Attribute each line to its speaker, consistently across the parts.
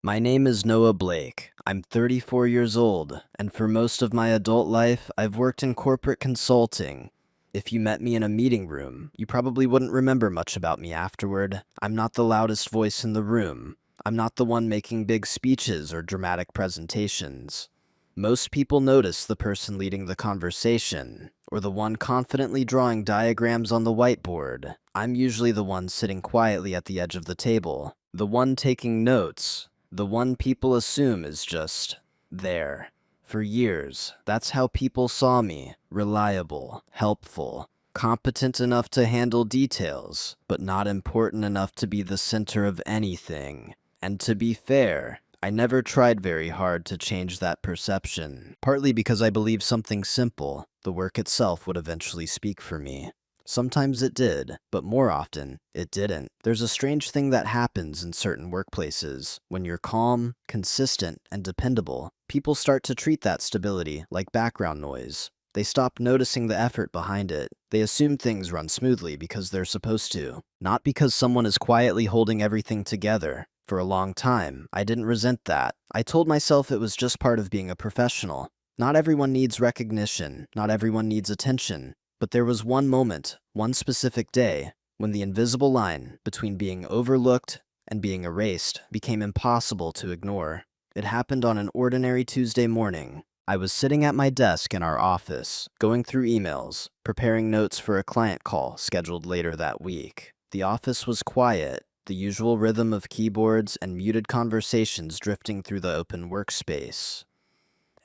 Speaker 1: My name is Noah Blake. I'm 34 years old, and for most of my adult life, I've worked in corporate consulting. If you met me in a meeting room, you probably wouldn't remember much about me afterward. I'm not the loudest voice in the room. I'm not the one making big speeches or dramatic presentations. Most people notice the person leading the conversation, or the one confidently drawing diagrams on the whiteboard. I'm usually the one sitting quietly at the edge of the table, the one taking notes, the one people assume is just there. For years, that's how people saw me: reliable, helpful, competent enough to handle details, but not important enough to be the center of anything. And to be fair, I never tried very hard to change that perception, partly because I believe something simple: the work itself would eventually speak for me. Sometimes it did, but more often, it didn't. There's a strange thing that happens in certain workplaces. When you're calm, consistent, and dependable, people start to treat that stability like background noise. They stop noticing the effort behind it. They assume things run smoothly because they're supposed to, not because someone is quietly holding everything together. For a long time, I didn't resent that. I told myself it was just part of being a professional. Not everyone needs recognition. Not everyone needs attention. But there was one moment, one specific day, when the invisible line between being overlooked and being erased became impossible to ignore. It happened on an ordinary Tuesday morning. I was sitting at my desk in our office, going through emails, preparing notes for a client call scheduled later that week. The office was quiet, the usual rhythm of keyboards and muted conversations drifting through the open workspace.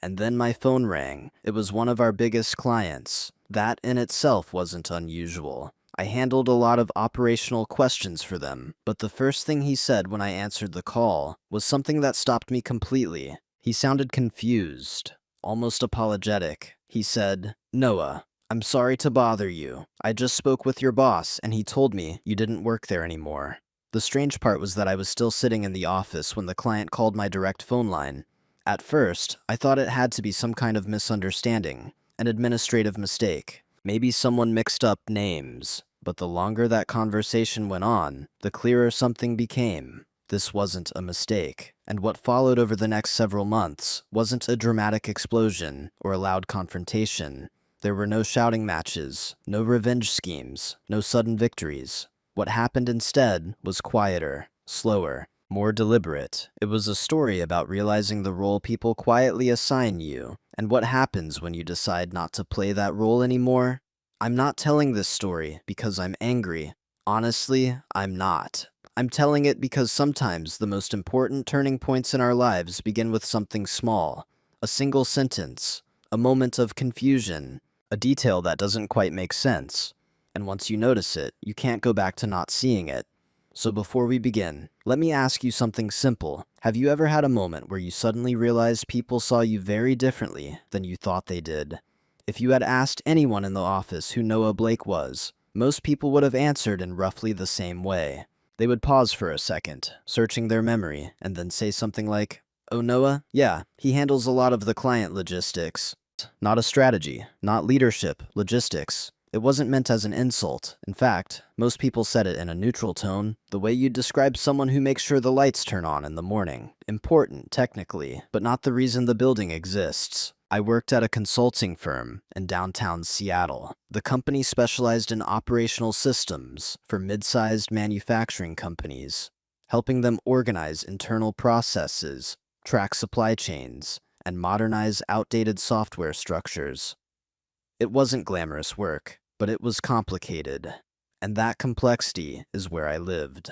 Speaker 1: And then my phone rang. It was one of our biggest clients. That in itself wasn't unusual. I handled a lot of operational questions for them, but the first thing he said when I answered the call was something that stopped me completely. He sounded confused, almost apologetic. He said, "Noah, I'm sorry to bother you. I just spoke with your boss, and he told me you didn't work there anymore." The strange part was that I was still sitting in the office when the client called my direct phone line. At first, I thought it had to be some kind of misunderstanding, an administrative mistake. Maybe someone mixed up names. But the longer that conversation went on, the clearer something became. This wasn't a mistake. And what followed over the next several months wasn't a dramatic explosion or a loud confrontation. There were no shouting matches, no revenge schemes, no sudden victories. What happened instead was quieter, slower, more deliberate. It was a story about realizing the role people quietly assign you, and what happens when you decide not to play that role anymore. I'm not telling this story because I'm angry. Honestly, I'm not. I'm telling it because sometimes the most important turning points in our lives begin with something small. A single sentence, a moment of confusion, a detail that doesn't quite make sense. And once you notice it, you can't go back to not seeing it. So before we begin, let me ask you something simple. Have you ever had a moment where you suddenly realized people saw you very differently than you thought they did? If you had asked anyone in the office who Noah Blake was, most people would have answered in roughly the same way. They would pause for a second, searching their memory, and then say something like, "Oh, Noah? Yeah, he handles a lot of the client logistics." Not a strategy, not leadership, logistics. It wasn't meant as an insult. In fact, most people said it in a neutral tone, the way you'd describe someone who makes sure the lights turn on in the morning. Important, technically, but not the reason the building exists. I worked at a consulting firm in downtown Seattle. The company specialized in operational systems for mid-sized manufacturing companies, helping them organize internal processes, track supply chains, and modernize outdated software structures. It wasn't glamorous work, but it was complicated, and that complexity is where I lived.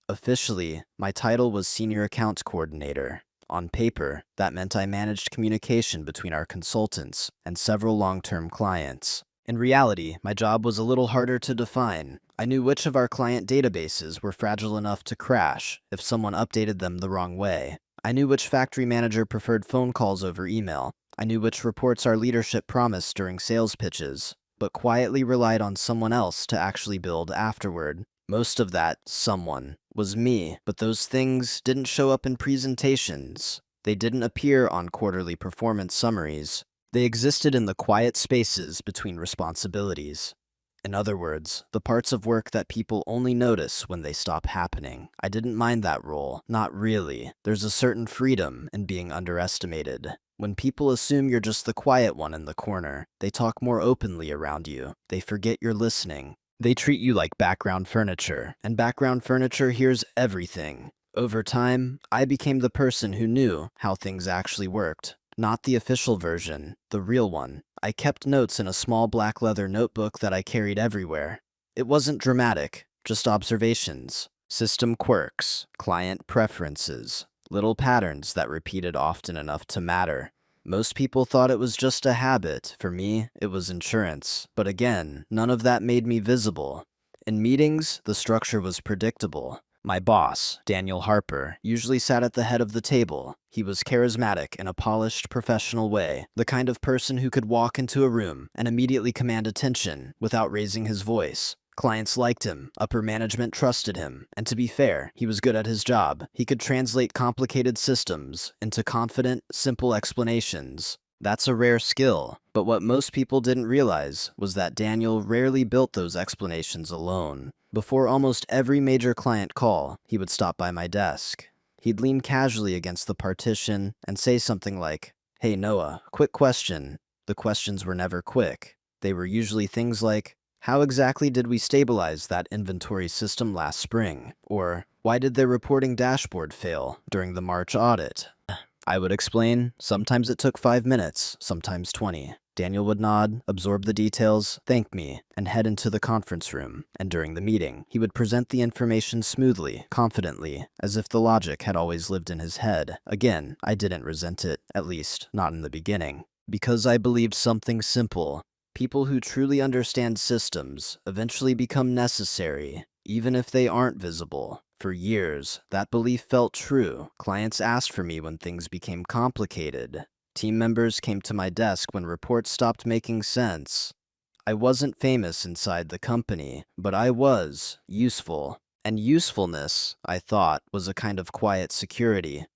Speaker 1: Officially, my title was Senior Accounts Coordinator. On paper, that meant I managed communication between our consultants and several long-term clients. In reality, my job was a little harder to define. I knew which of our client databases were fragile enough to crash if someone updated them the wrong way. I knew which factory manager preferred phone calls over email. I knew which reports our leadership promised during sales pitches, but quietly relied on someone else to actually build afterward. Most of that someone was me, but those things didn't show up in presentations. They didn't appear on quarterly performance summaries. They existed in the quiet spaces between responsibilities. In other words, the parts of work that people only notice when they stop happening. I didn't mind that role. Not really. There's a certain freedom in being underestimated. When people assume you're just the quiet one in the corner, they talk more openly around you. They forget you're listening. They treat you like background furniture, and background furniture hears everything. Over time, I became the person who knew how things actually worked. Not the official version, the real one. I kept notes in a small black leather notebook that I carried everywhere. It wasn't dramatic, just observations, system quirks, client preferences, little patterns that repeated often enough to matter. Most people thought it was just a habit. For me, it was insurance. But again, none of that made me visible. In meetings, the structure was predictable. My boss, Daniel Harper, usually sat at the head of the table. He was charismatic in a polished, professional way, the kind of person who could walk into a room and immediately command attention without raising his voice. Clients liked him, upper management trusted him, and to be fair, he was good at his job. He could translate complicated systems into confident, simple explanations. That's a rare skill, but what most people didn't realize was that Daniel rarely built those explanations alone. Before almost every major client call, he would stop by my desk. He'd lean casually against the partition and say something like, "Hey Noah, quick question." The questions were never quick. They were usually things like, "How exactly did we stabilize that inventory system last spring?" Or, "Why did their reporting dashboard fail during the March audit?" I would explain. Sometimes it took 5 minutes, sometimes 20. Daniel would nod, absorb the details, thank me, and head into the conference room. And during the meeting, he would present the information smoothly, confidently, as if the logic had always lived in his head. Again, I didn't resent it, at least not in the beginning, because I believed something simple. People who truly understand systems eventually become necessary, even if they aren't visible. For years, that belief felt true. Clients asked for me when things became complicated. Team members came to my desk when reports stopped making sense. I wasn't famous inside the company, but I was useful. And usefulness, I thought, was a kind of quiet security.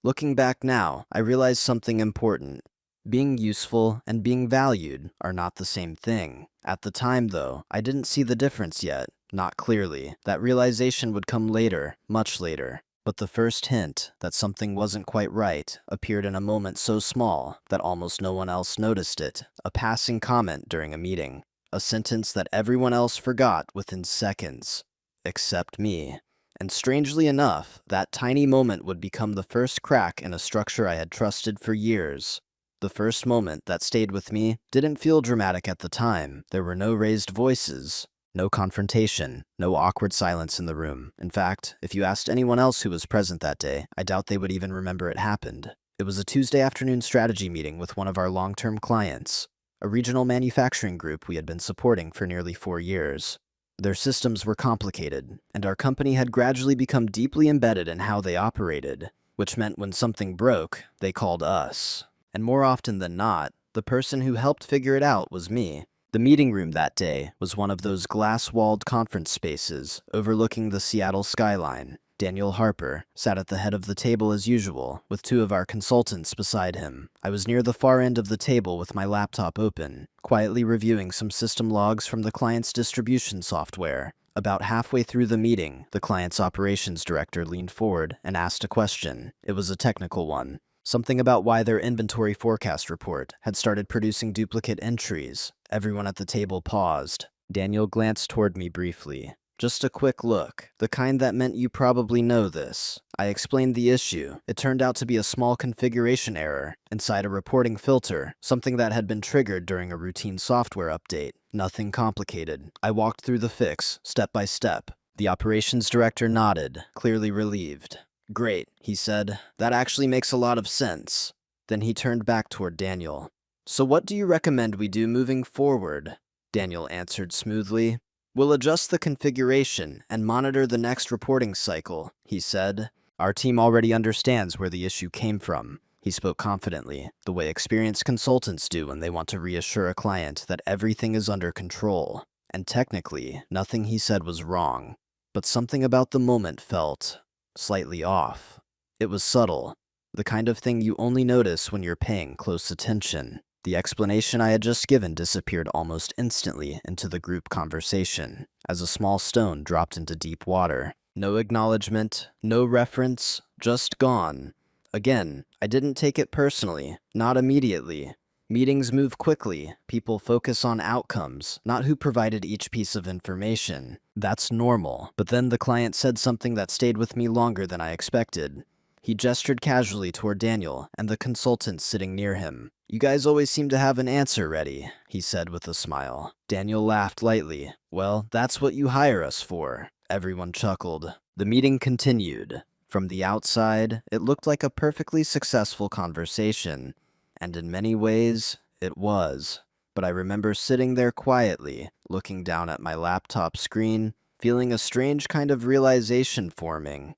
Speaker 1: Looking back now, I realize something important. Being useful and being valued are not the same thing. At the time, though, I didn't see the difference yet. Not clearly. That realization would come later, much later. But the first hint that something wasn't quite right appeared in a moment so small that almost no one else noticed it. A passing comment during a meeting. A sentence that everyone else forgot within seconds. Except me. And strangely enough, that tiny moment would become the first crack in a structure I had trusted for years. The first moment that stayed with me didn't feel dramatic at the time. There were no raised voices. No confrontation, no awkward silence in the room. In fact, if you asked anyone else who was present that day, I doubt they would even remember it happened. It was a Tuesday afternoon strategy meeting with one of our long-term clients, a regional manufacturing group we had been supporting for nearly 4 years. Their systems were complicated, and our company had gradually become deeply embedded in how they operated, which meant when something broke, they called us. And more often than not, the person who helped figure it out was me. The meeting room that day was one of those glass-walled conference spaces overlooking the Seattle skyline. Daniel Harper sat at the head of the table as usual, with 2 of our consultants beside him. I was near the far end of the table with my laptop open, quietly reviewing some system logs from the client's distribution software. About halfway through the meeting, the client's operations director leaned forward and asked a question. It was a technical one. Something about why their inventory forecast report had started producing duplicate entries. Everyone at the table paused. Daniel glanced toward me briefly. Just a quick look, the kind that meant you probably know this. I explained the issue. It turned out to be a small configuration error inside a reporting filter, something that had been triggered during a routine software update. Nothing complicated. I walked through the fix, step by step. The operations director nodded, clearly relieved. "Great," he said. "That actually makes a lot of sense." Then he turned back toward Daniel. "So what do you recommend we do moving forward?" Daniel answered smoothly. "We'll adjust the configuration and monitor the next reporting cycle," he said. "Our team already understands where the issue came from." He spoke confidently, the way experienced consultants do when they want to reassure a client that everything is under control. And technically, nothing he said was wrong. But something about the moment felt slightly off. It was subtle, the kind of thing you only notice when you're paying close attention. The explanation I had just given disappeared almost instantly into the group conversation, as a small stone dropped into deep water. No acknowledgement, no reference, just gone. Again, I didn't take it personally, not immediately. Meetings move quickly. People focus on outcomes, not who provided each piece of information. That's normal. But then the client said something that stayed with me longer than I expected. He gestured casually toward Daniel and the consultant sitting near him. "You guys always seem to have an answer ready," he said with a smile. Daniel laughed lightly. "Well, that's what you hire us for." Everyone chuckled. The meeting continued. From the outside, it looked like a perfectly successful conversation. And in many ways, it was. But I remember sitting there quietly, looking down at my laptop screen, feeling a strange kind of realization forming.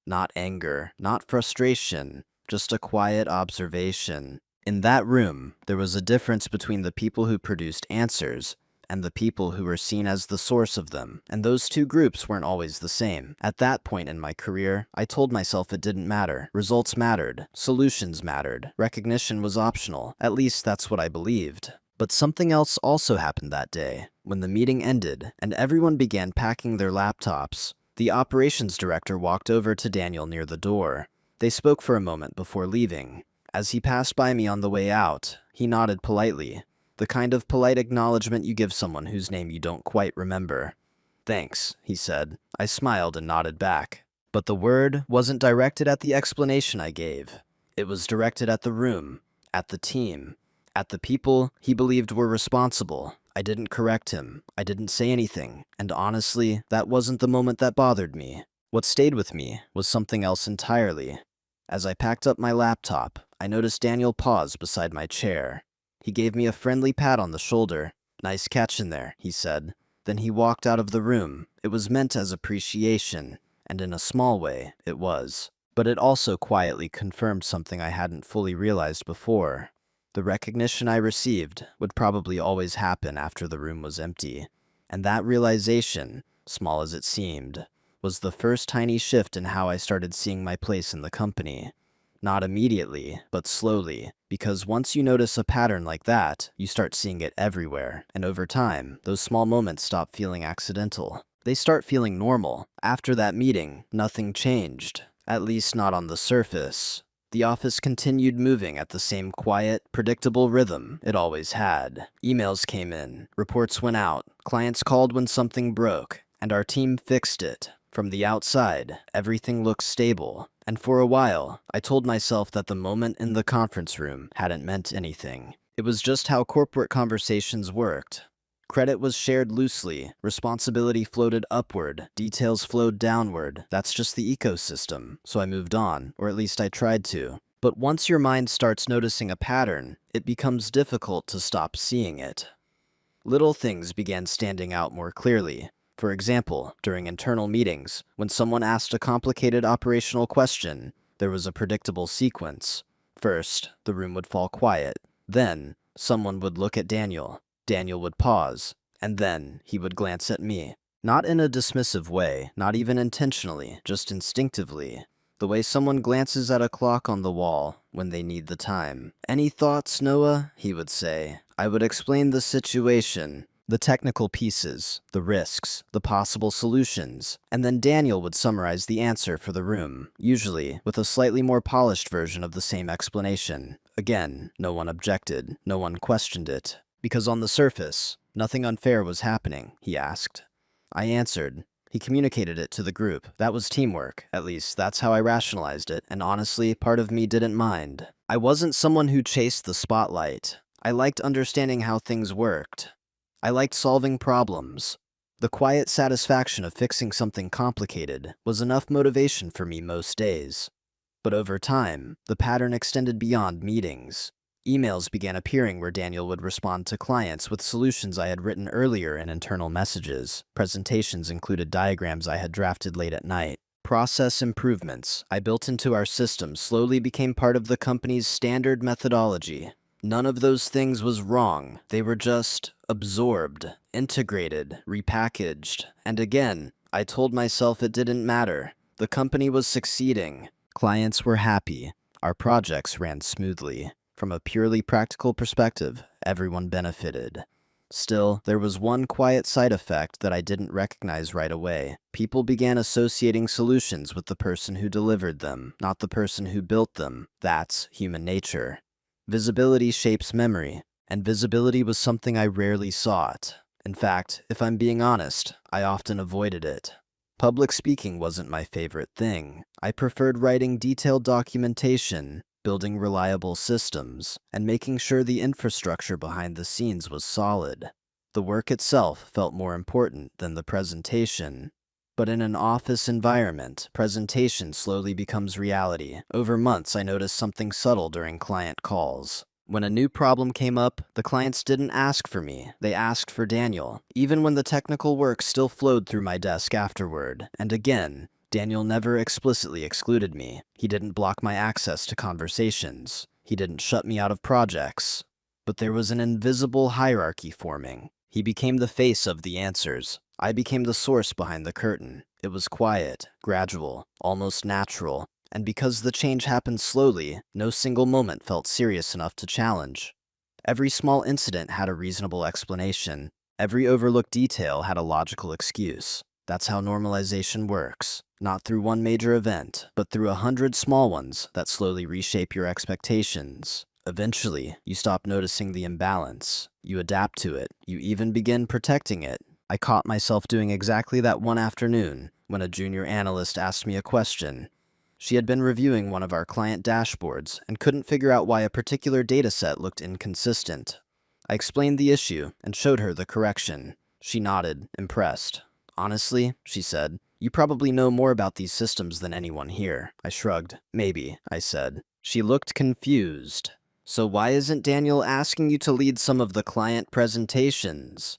Speaker 1: Not anger, not frustration, just a quiet observation. In that room, there was a difference between the people who produced answers and the people who were seen as the source of them, and those two groups weren't always the same. At that point in my career, I told myself it didn't matter. Results mattered. Solutions mattered. Recognition was optional. At least that's what I believed. But something else also happened that day. When the meeting ended and everyone began packing their laptops, the operations director walked over to Daniel near the door. They spoke for a moment before leaving. As he passed by me on the way out, he nodded politely. The kind of polite acknowledgement you give someone whose name you don't quite remember. "Thanks," he said. I smiled and nodded back. But the word wasn't directed at the explanation I gave. It was directed at the room, at the team, at the people he believed were responsible. I didn't correct him. I didn't say anything. And honestly, that wasn't the moment that bothered me. What stayed with me was something else entirely. As I packed up my laptop, I noticed Daniel pause beside my chair. He gave me a friendly pat on the shoulder. "Nice catch in there," he said. Then he walked out of the room. It was meant as appreciation, and in a small way, it was. But it also quietly confirmed something I hadn't fully realized before. The recognition I received would probably always happen after the room was empty. And that realization, small as it seemed, was the first tiny shift in how I started seeing my place in the company. Not immediately, but slowly, because once you notice a pattern like that, you start seeing it everywhere, and over time, those small moments stop feeling accidental. They start feeling normal. After that meeting, nothing changed, at least not on the surface. The office continued moving at the same quiet, predictable rhythm it always had. Emails came in, reports went out, clients called when something broke, and our team fixed it. From the outside, everything looked stable, and for a while, I told myself that the moment in the conference room hadn't meant anything. It was just how corporate conversations worked. Credit was shared loosely, responsibility floated upward, details flowed downward. That's just the ecosystem. So I moved on, or at least I tried to. But once your mind starts noticing a pattern, it becomes difficult to stop seeing it. Little things began standing out more clearly. For example, during internal meetings, when someone asked a complicated operational question, there was a predictable sequence. First, the room would fall quiet. Then, someone would look at Daniel. Daniel would pause, and then he would glance at me. Not in a dismissive way, not even intentionally, just instinctively. The way someone glances at a clock on the wall when they need the time. "Any thoughts, Noah?" he would say. I would explain the situation, the technical pieces, the risks, the possible solutions, and then Daniel would summarize the answer for the room, usually with a slightly more polished version of the same explanation. Again, no one objected, no one questioned it. Because on the surface, nothing unfair was happening, he asked. I answered. He communicated it to the group. That was teamwork. At least, that's how I rationalized it, and honestly, part of me didn't mind. I wasn't someone who chased the spotlight. I liked understanding how things worked. I liked solving problems. The quiet satisfaction of fixing something complicated was enough motivation for me most days. But over time, the pattern extended beyond meetings. Emails began appearing where Daniel would respond to clients with solutions I had written earlier in internal messages. Presentations included diagrams I had drafted late at night. Process improvements I built into our system slowly became part of the company's standard methodology. None of those things was wrong. They were just absorbed, integrated, repackaged. And again, I told myself it didn't matter. The company was succeeding. Clients were happy. Our projects ran smoothly. From a purely practical perspective, everyone benefited. Still, there was one quiet side effect that I didn't recognize right away. People began associating solutions with the person who delivered them, not the person who built them. That's human nature. Visibility shapes memory, and visibility was something I rarely sought. In fact, if I'm being honest, I often avoided it. Public speaking wasn't my favorite thing. I preferred writing detailed documentation, building reliable systems, and making sure the infrastructure behind the scenes was solid. The work itself felt more important than the presentation. But in an office environment, presentation slowly becomes reality. Over months, I noticed something subtle during client calls. When a new problem came up, the clients didn't ask for me, they asked for Daniel, even when the technical work still flowed through my desk afterward. And again, Daniel never explicitly excluded me. He didn't block my access to conversations. He didn't shut me out of projects. But there was an invisible hierarchy forming. He became the face of the answers. I became the source behind the curtain. It was quiet, gradual, almost natural. And because the change happened slowly, no single moment felt serious enough to challenge. Every small incident had a reasonable explanation. Every overlooked detail had a logical excuse. That's how normalization works. Not through one major event, but through 100 small ones that slowly reshape your expectations. Eventually, you stop noticing the imbalance. You adapt to it. You even begin protecting it. I caught myself doing exactly that one afternoon when a junior analyst asked me a question. She had been reviewing one of our client dashboards and couldn't figure out why a particular dataset looked inconsistent. I explained the issue and showed her the correction. She nodded, impressed. "Honestly," she said, "you probably know more about these systems than anyone here." I shrugged. "Maybe," I said. She looked confused. "So why isn't Daniel asking you to lead some of the client presentations?"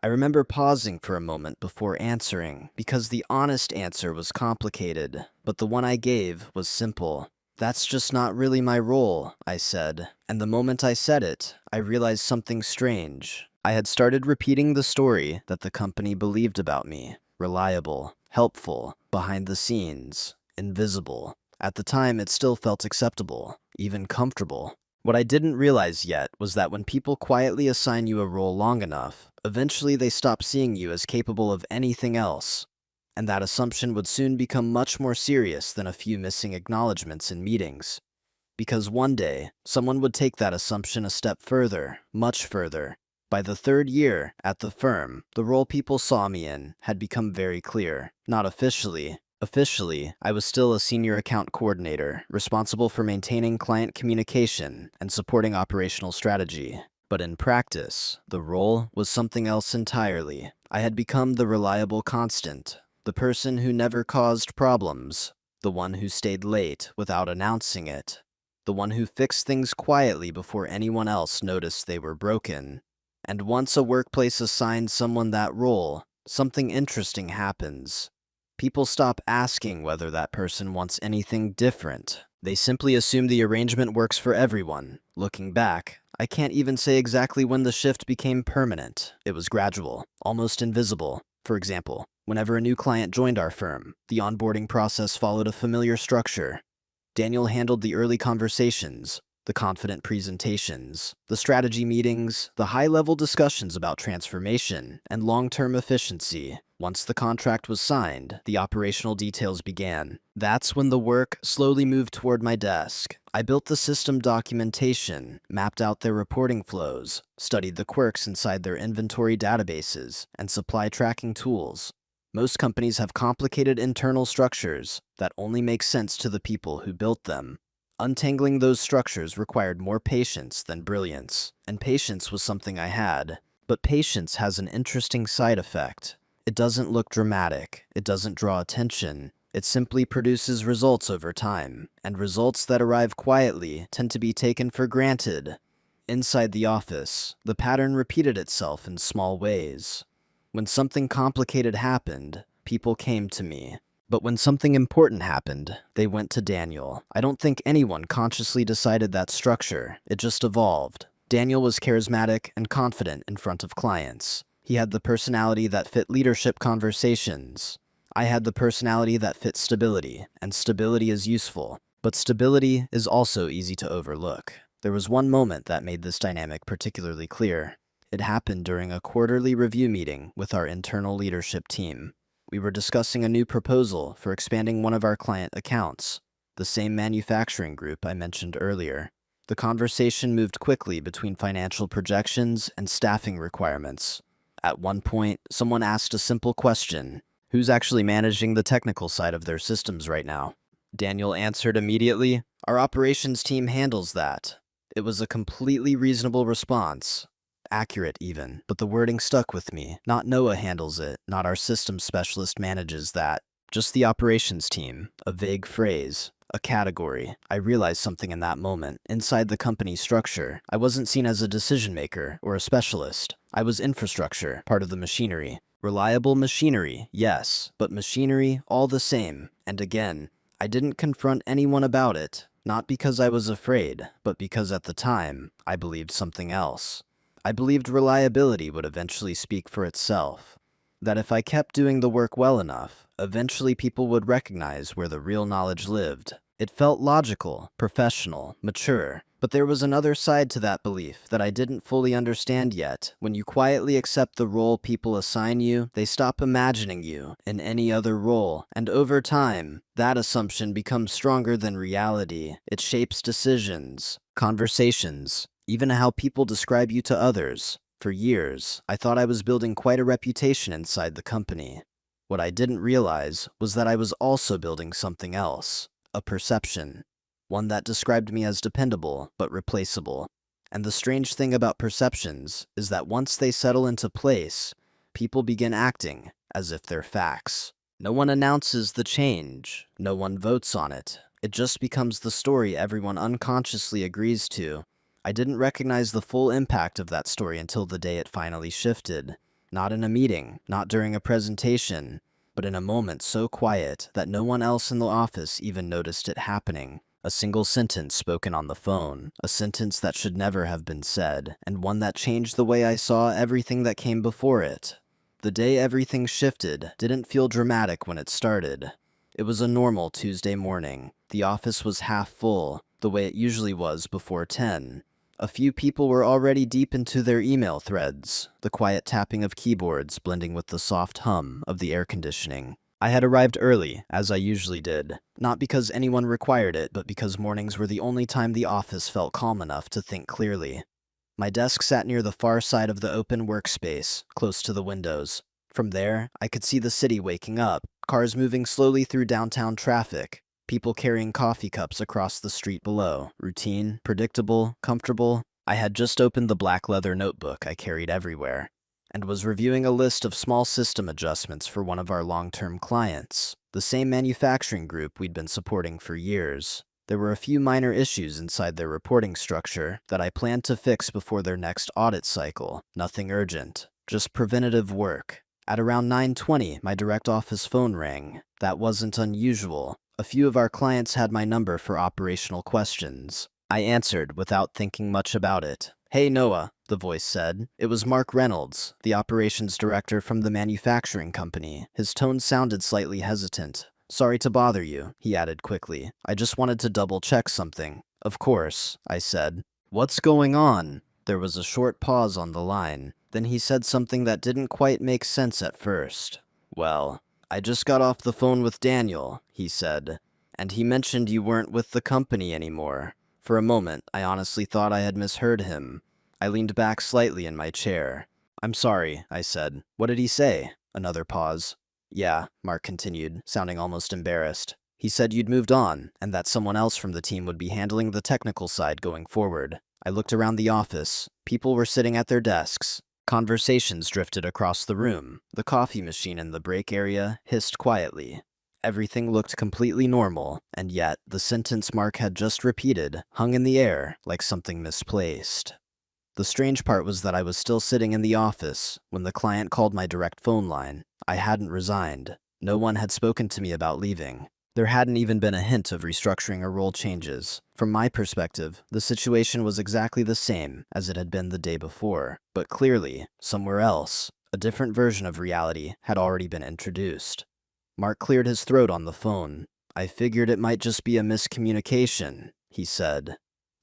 Speaker 1: I remember pausing for a moment before answering, because the honest answer was complicated, but the one I gave was simple. "That's just not really my role," I said. And the moment I said it, I realized something strange. I had started repeating the story that the company believed about me. Reliable, helpful, behind the scenes, invisible. At the time, it still felt acceptable, even comfortable. What I didn't realize yet was that when people quietly assign you a role long enough, eventually they stop seeing you as capable of anything else. And that assumption would soon become much more serious than a few missing acknowledgments in meetings. Because one day, someone would take that assumption a step further, much further. By the third year at the firm, the role people saw me in had become very clear. Not officially. Officially, I was still a senior account coordinator, responsible for maintaining client communication and supporting operational strategy. But in practice, the role was something else entirely. I had become the reliable constant, the person who never caused problems, the one who stayed late without announcing it, the one who fixed things quietly before anyone else noticed they were broken. And once a workplace assigns someone that role, something interesting happens. People stop asking whether that person wants anything different. They simply assume the arrangement works for everyone. Looking back, I can't even say exactly when the shift became permanent. It was gradual, almost invisible. For example, whenever a new client joined our firm, the onboarding process followed a familiar structure. Daniel handled the early conversations, the confident presentations, the strategy meetings, the high-level discussions about transformation and long-term efficiency. Once the contract was signed, the operational details began. That's when the work slowly moved toward my desk. I built the system documentation, mapped out their reporting flows, studied the quirks inside their inventory databases, and supply tracking tools. Most companies have complicated internal structures that only make sense to the people who built them. Untangling those structures required more patience than brilliance, and patience was something I had. But patience has an interesting side effect. It doesn't look dramatic, it doesn't draw attention, it simply produces results over time, and results that arrive quietly tend to be taken for granted. Inside the office, the pattern repeated itself in small ways. When something complicated happened, people came to me. But when something important happened, they went to Daniel. I don't think anyone consciously decided that structure, it just evolved. Daniel was charismatic and confident in front of clients. He had the personality that fit leadership conversations. I had the personality that fit stability, and stability is useful, but stability is also easy to overlook. There was one moment that made this dynamic particularly clear. It happened during a quarterly review meeting with our internal leadership team. We were discussing a new proposal for expanding one of our client accounts, the same manufacturing group I mentioned earlier. The conversation moved quickly between financial projections and staffing requirements. At one point, someone asked a simple question: who's actually managing the technical side of their systems right now? Daniel answered immediately, "Our operations team handles that." It was a completely reasonable response. Accurate even, but the wording stuck with me. Not Noah handles it, not our systems specialist manages that. Just the operations team. A vague phrase. A category. I realized something in that moment. Inside the company structure, I wasn't seen as a decision maker or a specialist. I was infrastructure, part of the machinery. Reliable machinery, yes, but machinery all the same. And again, I didn't confront anyone about it, not because I was afraid, but because at the time, I believed something else. I believed reliability would eventually speak for itself. That if I kept doing the work well enough, eventually people would recognize where the real knowledge lived. It felt logical, professional, mature, but there was another side to that belief that I didn't fully understand yet. When you quietly accept the role people assign you, they stop imagining you in any other role, and over time, that assumption becomes stronger than reality. It shapes decisions, conversations, even how people describe you to others. For years, I thought I was building quite a reputation inside the company. What I didn't realize was that I was also building something else, a perception, one that described me as dependable but replaceable. And the strange thing about perceptions is that once they settle into place, people begin acting as if they're facts. No one announces the change, no one votes on it. It just becomes the story everyone unconsciously agrees to. I didn't recognize the full impact of that story until the day it finally shifted. Not in a meeting, not during a presentation, but in a moment so quiet that no one else in the office even noticed it happening. A single sentence spoken on the phone, a sentence that should never have been said, and one that changed the way I saw everything that came before it. The day everything shifted didn't feel dramatic when it started. It was a normal Tuesday morning. The office was half full, the way it usually was before 10. A few people were already deep into their email threads, the quiet tapping of keyboards blending with the soft hum of the air conditioning. I had arrived early, as I usually did, not because anyone required it, but because mornings were the only time the office felt calm enough to think clearly. My desk sat near the far side of the open workspace, close to the windows. From there, I could see the city waking up, cars moving slowly through downtown traffic, people carrying coffee cups across the street below. Routine, predictable, comfortable. I had just opened the black leather notebook I carried everywhere, and was reviewing a list of small system adjustments for one of our long-term clients, the same manufacturing group we'd been supporting for years. There were a few minor issues inside their reporting structure that I planned to fix before their next audit cycle. Nothing urgent, just preventative work. At around 9:20, my direct office phone rang. That wasn't unusual. A few of our clients had my number for operational questions. I answered without thinking much about it. "Hey Noah," the voice said. It was Mark Reynolds, the operations director from the manufacturing company. His tone sounded slightly hesitant. "Sorry to bother you," he added quickly. "I just wanted to double-check something." "Of course," I said. "What's going on?" There was a short pause on the line. Then he said something that didn't quite make sense at first. "Well, I just got off the phone with Daniel," he said, "and he mentioned you weren't with the company anymore." For a moment, I honestly thought I had misheard him. I leaned back slightly in my chair. "I'm sorry," I said. "What did he say?" Another pause. "Yeah," Mark continued, sounding almost embarrassed. "He said you'd moved on, and that someone else from the team would be handling the technical side going forward." I looked around the office. People were sitting at their desks. Conversations drifted across the room. The coffee machine in the break area hissed quietly. Everything looked completely normal, and yet the sentence Mark had just repeated hung in the air like something misplaced. The strange part was that I was still sitting in the office when the client called my direct phone line. I hadn't resigned. No one had spoken to me about leaving. There hadn't even been a hint of restructuring or role changes. From my perspective, the situation was exactly the same as it had been the day before, but clearly, somewhere else, a different version of reality had already been introduced. Mark cleared his throat on the phone. "I figured it might just be a miscommunication," he said.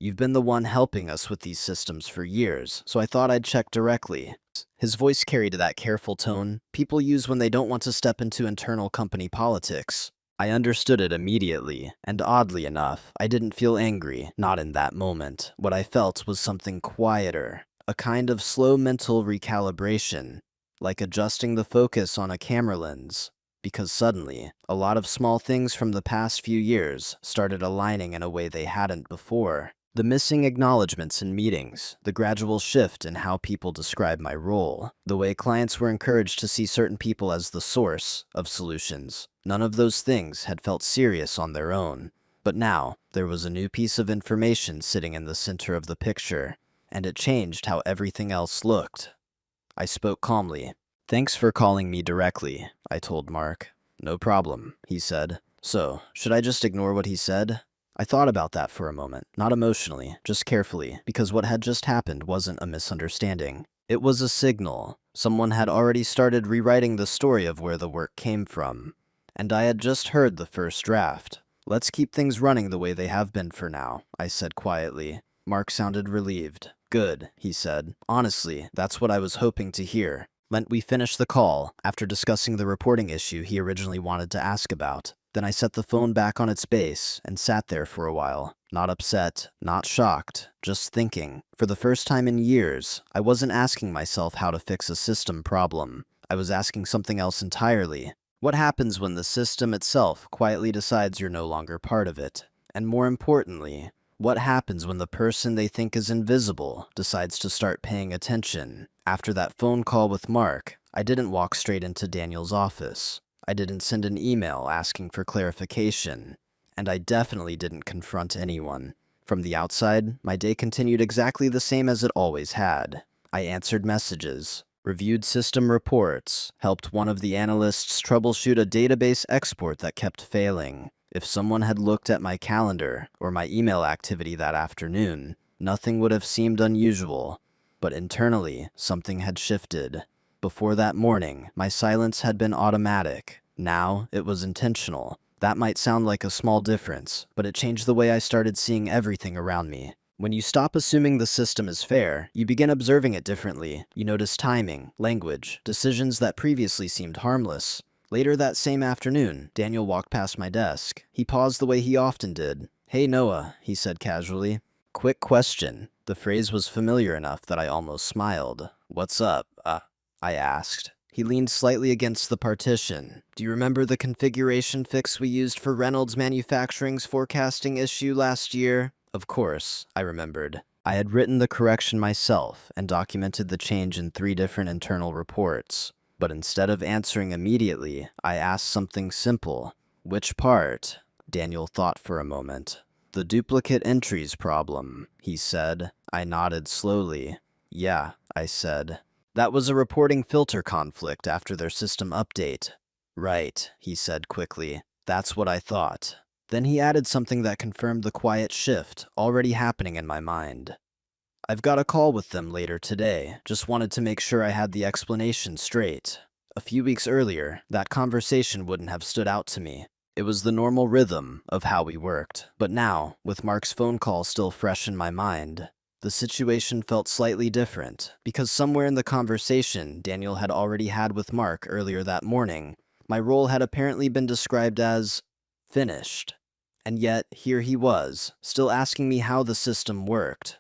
Speaker 1: You've been the one helping us with these systems for years, so I thought I'd check directly. His voice carried that careful tone people use when they don't want to step into internal company politics. I understood it immediately, and oddly enough, I didn't feel angry, not in that moment. What I felt was something quieter, a kind of slow mental recalibration, like adjusting the focus on a camera lens. Because suddenly, a lot of small things from the past few years started aligning in a way they hadn't before. The missing acknowledgments in meetings, the gradual shift in how people describe my role, the way clients were encouraged to see certain people as the source of solutions. None of those things had felt serious on their own. But now, there was a new piece of information sitting in the center of the picture, and it changed how everything else looked. I spoke calmly. "Thanks for calling me directly," I told Mark. "No problem," he said. So, should I just ignore what he said? I thought about that for a moment, not emotionally, just carefully, because what had just happened wasn't a misunderstanding. It was a signal. Someone had already started rewriting the story of where the work came from. And I had just heard the first draft. "Let's keep things running the way they have been for now," I said quietly. Mark sounded relieved. "Good," he said. "Honestly, that's what I was hoping to hear." We finished the call, after discussing the reporting issue he originally wanted to ask about. Then I set the phone back on its base and sat there for a while, not upset, not shocked, just thinking. For the first time in years, I wasn't asking myself how to fix a system problem. I was asking something else entirely. What happens when the system itself quietly decides you're no longer part of it? And more importantly, what happens when the person they think is invisible decides to start paying attention? After that phone call with Mark, I didn't walk straight into Daniel's office. I didn't send an email asking for clarification. And I definitely didn't confront anyone. From the outside, my day continued exactly the same as it always had. I answered messages, reviewed system reports, helped one of the analysts troubleshoot a database export that kept failing. If someone had looked at my calendar or my email activity that afternoon, nothing would have seemed unusual. But internally, something had shifted. Before that morning, my silence had been automatic. Now, it was intentional. That might sound like a small difference, but it changed the way I started seeing everything around me. When you stop assuming the system is fair, you begin observing it differently. You notice timing, language, decisions that previously seemed harmless. Later that same afternoon, Daniel walked past my desk. He paused the way he often did. "Hey Noah," he said casually. "Quick question." The phrase was familiar enough that I almost smiled. "What's up?" I asked. He leaned slightly against the partition. "Do you remember the configuration fix we used for Reynolds Manufacturing's forecasting issue last year?" Of course, I remembered. I had written the correction myself and documented the change in 3 different internal reports. But instead of answering immediately, I asked something simple. "Which part?" Daniel thought for a moment. "The duplicate entries problem," he said. I nodded slowly. "Yeah," I said. "That was a reporting filter conflict after their system update." "Right," he said quickly. "That's what I thought." Then he added something that confirmed the quiet shift already happening in my mind. "I've got a call with them later today. Just wanted to make sure I had the explanation straight." A few weeks earlier, that conversation wouldn't have stood out to me. It was the normal rhythm of how we worked. But now, with Mark's phone call still fresh in my mind, the situation felt slightly different, because somewhere in the conversation Daniel had already had with Mark earlier that morning, my role had apparently been described as finished. And yet, here he was, still asking me how the system worked.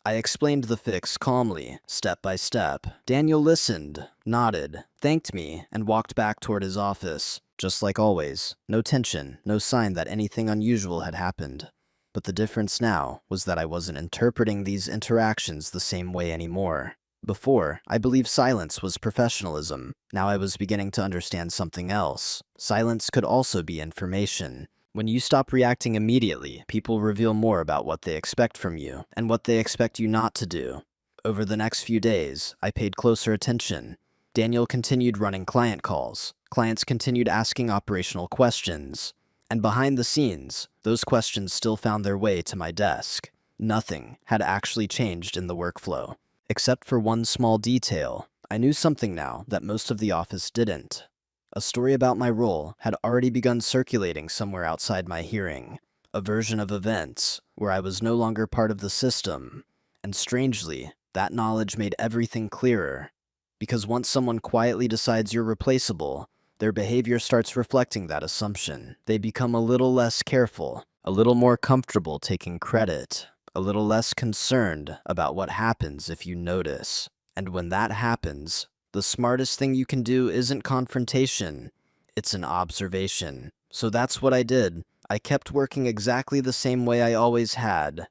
Speaker 1: I explained the fix calmly, step by step. Daniel listened, nodded, thanked me, and walked back toward his office. Just like always, no tension, no sign that anything unusual had happened. But the difference now was that I wasn't interpreting these interactions the same way anymore. Before, I believed silence was professionalism. Now I was beginning to understand something else. Silence could also be information. When you stop reacting immediately, people reveal more about what they expect from you and what they expect you not to do. Over the next few days, I paid closer attention. Daniel continued running client calls. Clients continued asking operational questions. And behind the scenes, those questions still found their way to my desk. Nothing had actually changed in the workflow. Except for one small detail, I knew something now that most of the office didn't. A story about my role had already begun circulating somewhere outside my hearing. a version of events where I was no longer part of the system. And strangely, that knowledge made everything clearer. Because once someone quietly decides you're replaceable, their behavior starts reflecting that assumption. They become a little less careful, a little more comfortable taking credit, a little less concerned about what happens if you notice. And when that happens, the smartest thing you can do isn't confrontation, it's an observation. So that's what I did. I kept working exactly the same way I always had.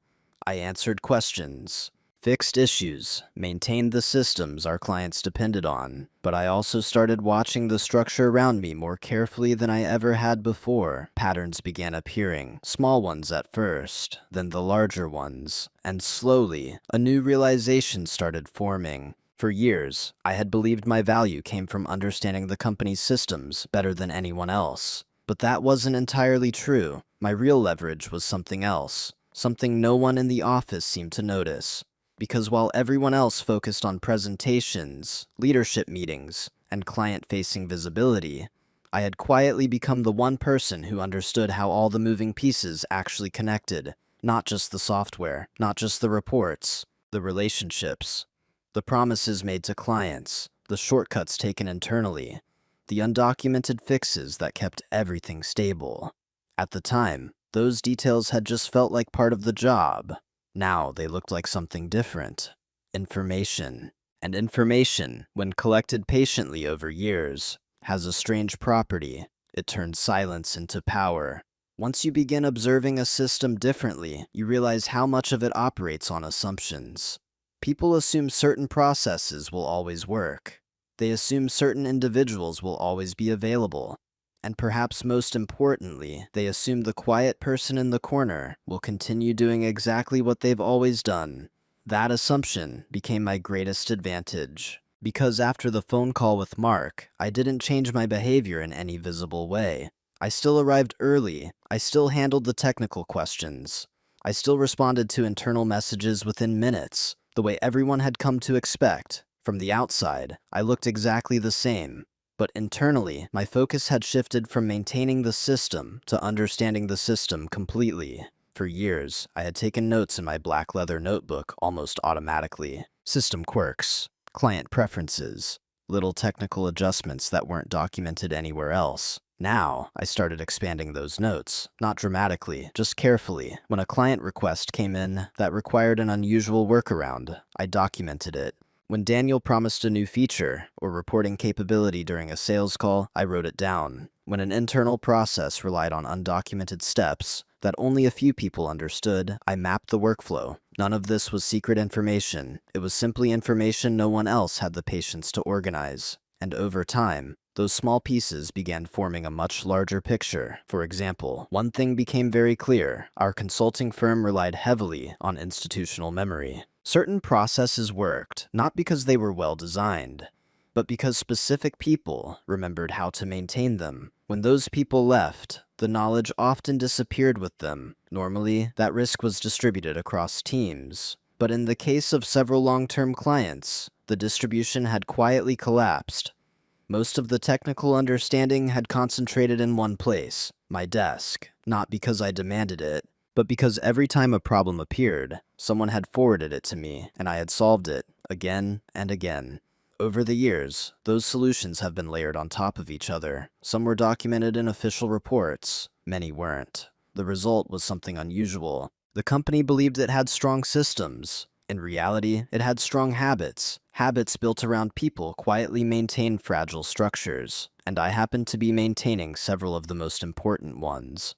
Speaker 1: I answered questions, fixed issues, maintained the systems our clients depended on, but I also started watching the structure around me more carefully than I ever had before. Patterns began appearing, small ones at first, then the larger ones, and slowly, a new realization started forming. For years, I had believed my value came from understanding the company's systems better than anyone else. But that wasn't entirely true. My real leverage was something else, something no one in the office seemed to notice. Because while everyone else focused on presentations, leadership meetings, and client-facing visibility, I had quietly become the one person who understood how all the moving pieces actually connected. Not just the software, not just the reports, the relationships, the promises made to clients, the shortcuts taken internally, the undocumented fixes that kept everything stable. At the time, those details had just felt like part of the job. Now they looked like something different. Information. And information, when collected patiently over years, has a strange property. It turns silence into power. Once you begin observing a system differently, you realize how much of it operates on assumptions. People assume certain processes will always work. They assume certain individuals will always be available. And perhaps most importantly, they assume the quiet person in the corner will continue doing exactly what they've always done. That assumption became my greatest advantage. Because after the phone call with Mark, I didn't change my behavior in any visible way. I still arrived early. I still handled the technical questions. I still responded to internal messages within minutes, the way everyone had come to expect. From the outside, I looked exactly the same. But internally, my focus had shifted from maintaining the system to understanding the system completely. For years, I had taken notes in my black leather notebook almost automatically. System quirks, client preferences, little technical adjustments that weren't documented anywhere else. Now, I started expanding those notes, not dramatically, just carefully. When a client request came in that required an unusual workaround, I documented it. When Daniel promised a new feature or reporting capability during a sales call, I wrote it down. When an internal process relied on undocumented steps that only a few people understood, I mapped the workflow. None of this was secret information. It was simply information no one else had the patience to organize. And over time, those small pieces began forming a much larger picture. For example, one thing became very clear. Our consulting firm relied heavily on institutional memory. Certain processes worked, not because they were well designed, but because specific people remembered how to maintain them. When those people left, the knowledge often disappeared with them. Normally, that risk was distributed across teams. But in the case of several long-term clients, the distribution had quietly collapsed. Most of the technical understanding had concentrated in one place, my desk, not because I demanded it, but because every time a problem appeared, someone had forwarded it to me, and I had solved it, again and again. Over the years, those solutions have been layered on top of each other. Some were documented in official reports, many weren't. The result was something unusual. The company believed it had strong systems. In reality, it had strong habits. Habits built around people quietly maintain fragile structures, and I happened to be maintaining several of the most important ones.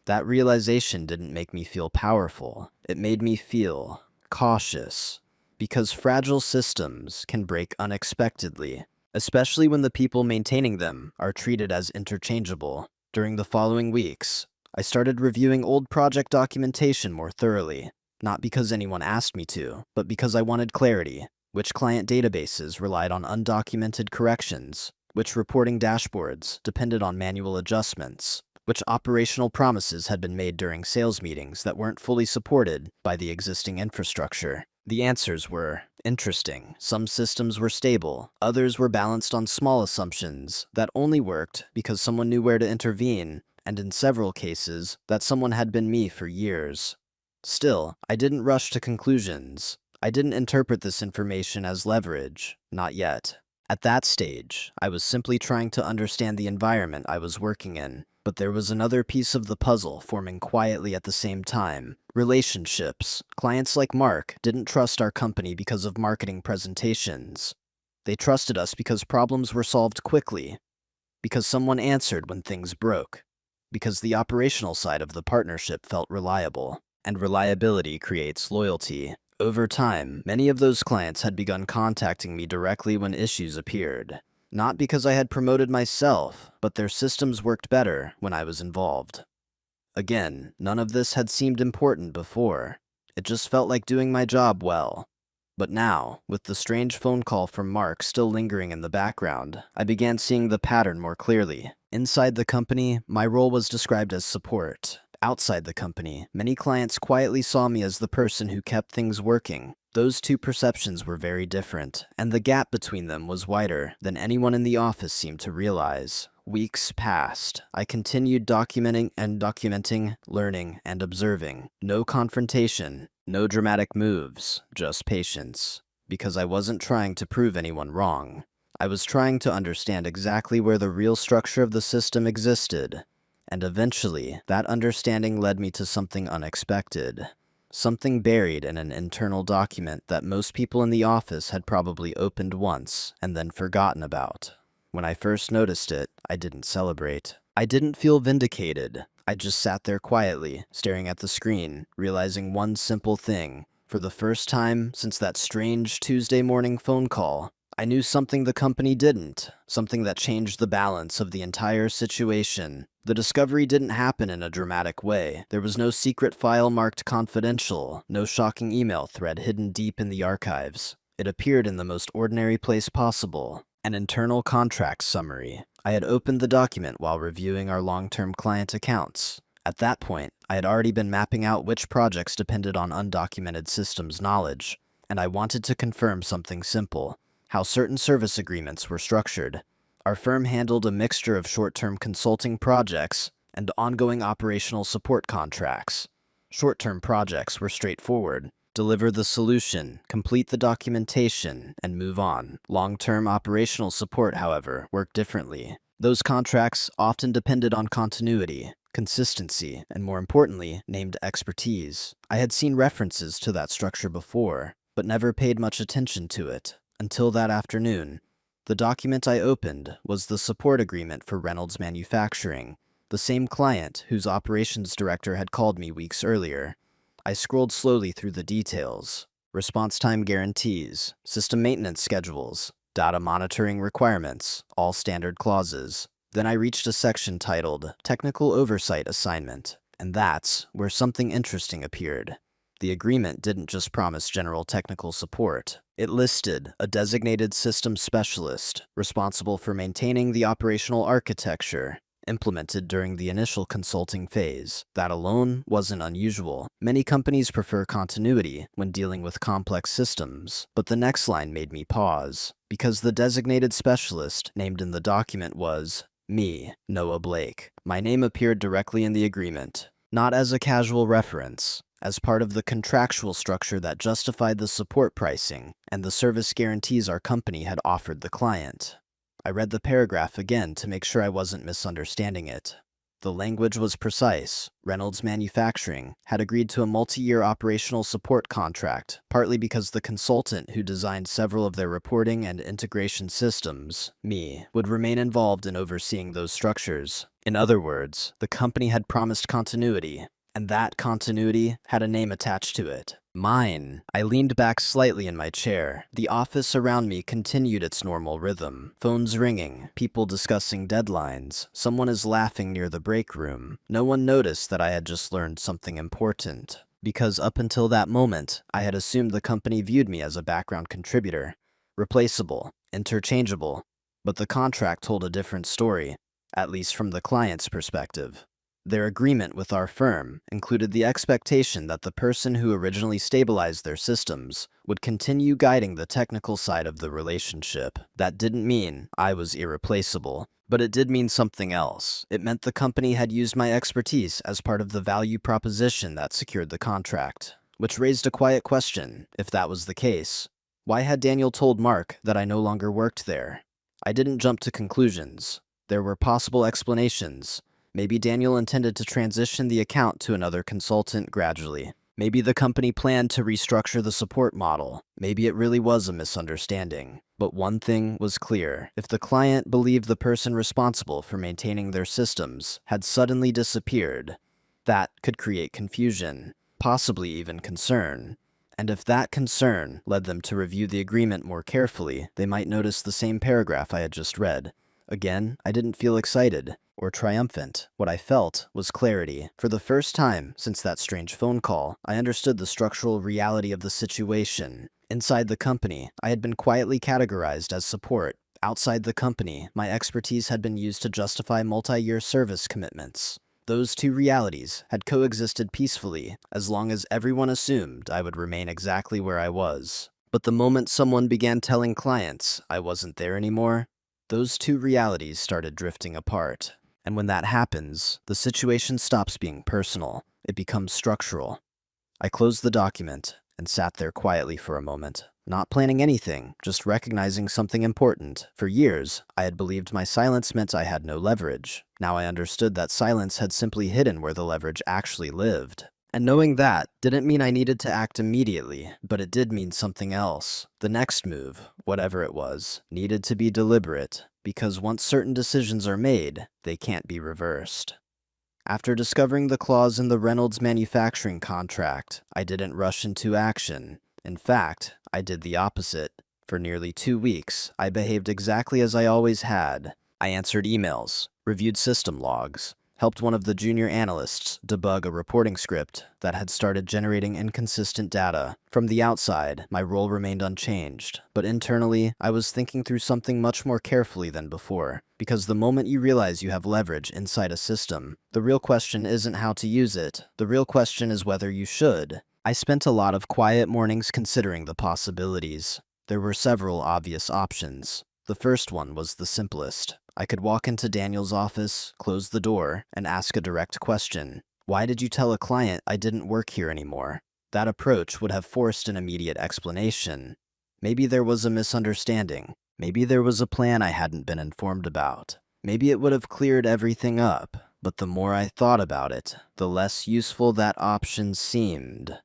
Speaker 1: That realization didn't make me feel powerful. It made me feel cautious. Because fragile systems can break unexpectedly, especially when the people maintaining them are treated as interchangeable. During the following weeks, I started reviewing old project documentation more thoroughly, not because anyone asked me to, but because I wanted clarity. Which client databases relied on undocumented corrections? Which reporting dashboards depended on manual adjustments? Which operational promises had been made during sales meetings that weren't fully supported by the existing infrastructure? The answers were interesting. Some systems were stable, others were balanced on small assumptions that only worked because someone knew where to intervene, and in several cases, that someone had been me for years. Still, I didn't rush to conclusions. I didn't interpret this information as leverage, not yet. At that stage, I was simply trying to understand the environment I was working in. But there was another piece of the puzzle forming quietly at the same time. Relationships. Clients like Mark didn't trust our company because of marketing presentations. They trusted us because problems were solved quickly, because someone answered when things broke, because the operational side of the partnership felt reliable. And reliability creates loyalty. Over time, many of those clients had begun contacting me directly when issues appeared. Not because I had promoted myself, but their systems worked better when I was involved. Again, none of this had seemed important before. It just felt like doing my job well. But now, with the strange phone call from Mark still lingering in the background, I began seeing the pattern more clearly. Inside the company, my role was described as support. Outside the company, many clients quietly saw me as the person who kept things working. Those two perceptions were very different, and the gap between them was wider than anyone in the office seemed to realize. Weeks passed. I continued documenting, learning, and observing. No confrontation, no dramatic moves, just patience. Because I wasn't trying to prove anyone wrong. I was trying to understand exactly where the real structure of the system existed. And eventually, that understanding led me to something unexpected. Something buried in an internal document that most people in the office had probably opened once and then forgotten about. When I first noticed it, I didn't celebrate. I didn't feel vindicated. I just sat there quietly, staring at the screen, realizing one simple thing. For the first time since that strange Tuesday morning phone call, I knew something the company didn't, something that changed the balance of the entire situation. The discovery didn't happen in a dramatic way. There was no secret file marked confidential, no shocking email thread hidden deep in the archives. It appeared in the most ordinary place possible, an internal contract summary. I had opened the document while reviewing our long-term client accounts. At that point, I had already been mapping out which projects depended on undocumented systems knowledge, and I wanted to confirm something simple: how certain service agreements were structured. Our firm handled a mixture of short-term consulting projects and ongoing operational support contracts. Short-term projects were straightforward: deliver the solution, complete the documentation, and move on. Long-term operational support, however, worked differently. Those contracts often depended on continuity, consistency, and more importantly, named expertise. I had seen references to that structure before, but never paid much attention to it. Until that afternoon. The document I opened was the support agreement for Reynolds Manufacturing, the same client whose operations director had called me weeks earlier. I scrolled slowly through the details: response time guarantees, system maintenance schedules, data monitoring requirements, all standard clauses. Then I reached a section titled Technical Oversight Assignment, and that's where something interesting appeared. The agreement didn't just promise general technical support. It listed a designated systems specialist responsible for maintaining the operational architecture implemented during the initial consulting phase. That alone wasn't unusual. Many companies prefer continuity when dealing with complex systems, but the next line made me pause, because the designated specialist named in the document was me, Noah Blake. My name appeared directly in the agreement, not as a casual reference, as part of the contractual structure that justified the support pricing and the service guarantees our company had offered the client. I read the paragraph again to make sure I wasn't misunderstanding it. The language was precise. Reynolds Manufacturing had agreed to a multi-year operational support contract, partly because the consultant who designed several of their reporting and integration systems, me, would remain involved in overseeing those structures. In other words, the company had promised continuity, and that continuity had a name attached to it. Mine. I leaned back slightly in my chair. The office around me continued its normal rhythm. Phones ringing, people discussing deadlines, someone is laughing near the break room. No one noticed that I had just learned something important, because up until that moment, I had assumed the company viewed me as a background contributor, replaceable, interchangeable. But the contract told a different story, at least from the client's perspective. Their agreement with our firm included the expectation that the person who originally stabilized their systems would continue guiding the technical side of the relationship. That didn't mean I was irreplaceable, But it did mean something else. It meant the company had used my expertise as part of the value proposition that secured the contract, which raised a quiet question. If that was the case, why had Daniel told Mark that I no longer worked there? I didn't jump to conclusions. There were possible explanations. Maybe Daniel intended to transition the account to another consultant gradually. Maybe the company planned to restructure the support model. Maybe it really was a misunderstanding. But one thing was clear. If the client believed the person responsible for maintaining their systems had suddenly disappeared, that could create confusion, possibly even concern. And if that concern led them to review the agreement more carefully, they might notice the same paragraph I had just read. Again, I didn't feel excited or triumphant. What I felt was clarity. For the first time since that strange phone call, I understood the structural reality of the situation. Inside the company, I had been quietly categorized as support. Outside the company, my expertise had been used to justify multi-year service commitments. Those two realities had coexisted peacefully as long as everyone assumed I would remain exactly where I was. But the moment someone began telling clients I wasn't there anymore, those two realities started drifting apart. And when that happens, the situation stops being personal. It becomes structural. I closed the document and sat there quietly for a moment, not planning anything, just recognizing something important. For years, I had believed my silence meant I had no leverage. Now I understood that silence had simply hidden where the leverage actually lived. And knowing that didn't mean I needed to act immediately, but it did mean something else. The next move, whatever it was, needed to be deliberate, because once certain decisions are made, they can't be reversed. After discovering the clause in the Reynolds manufacturing contract, I didn't rush into action. In fact, I did the opposite. For nearly 2 weeks, I behaved exactly as I always had. I answered emails, reviewed system logs, helped one of the junior analysts debug a reporting script that had started generating inconsistent data. From the outside, my role remained unchanged, but internally, I was thinking through something much more carefully than before. Because the moment you realize you have leverage inside a system, the real question isn't how to use it. The real question is whether you should. I spent a lot of quiet mornings considering the possibilities. There were several obvious options. The first one was the simplest. I could walk into Daniel's office, close the door, and ask a direct question. Why did you tell a client I didn't work here anymore? That approach would have forced an immediate explanation. Maybe there was a misunderstanding. Maybe there was a plan I hadn't been informed about. Maybe it would have cleared everything up. But the more I thought about it, the less useful that option seemed.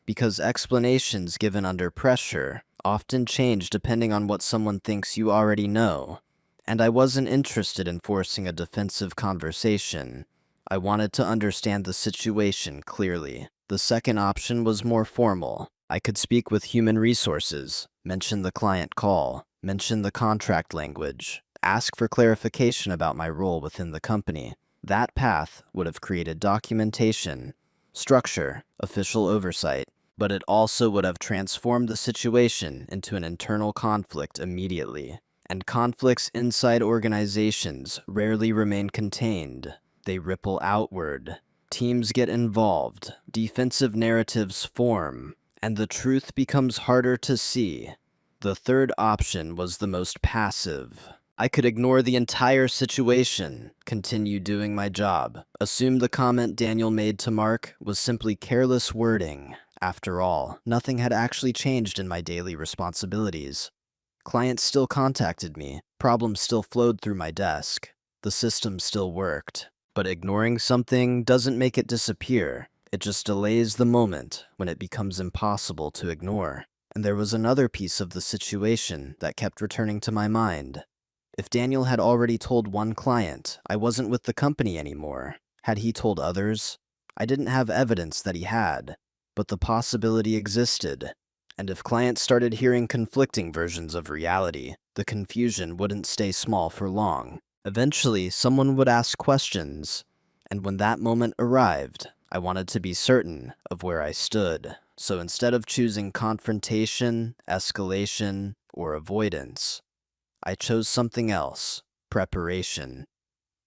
Speaker 1: Because explanations given under pressure often change depending on what someone thinks you already know. And I wasn't interested in forcing a defensive conversation. I wanted to understand the situation clearly. The second option was more formal. I could speak with human resources, mention the client call, mention the contract language, ask for clarification about my role within the company. That path would have created documentation, structure, official oversight, but it also would have transformed the situation into an internal conflict immediately. And conflicts inside organizations rarely remain contained. They ripple outward. Teams get involved. Defensive narratives form. And the truth becomes harder to see. The third option was the most passive. I could ignore the entire situation, continue doing my job, assume the comment Daniel made to Mark was simply careless wording. After all, nothing had actually changed in my daily responsibilities. Clients still contacted me, problems still flowed through my desk, the system still worked. But ignoring something doesn't make it disappear, it just delays the moment when it becomes impossible to ignore. And there was another piece of the situation that kept returning to my mind. If Daniel had already told one client I wasn't with the company anymore, had he told others? I didn't have evidence that he had, but the possibility existed. And if clients started hearing conflicting versions of reality, the confusion wouldn't stay small for long. Eventually, someone would ask questions, and when that moment arrived, I wanted to be certain of where I stood. So instead of choosing confrontation, escalation, or avoidance, I chose something else: preparation.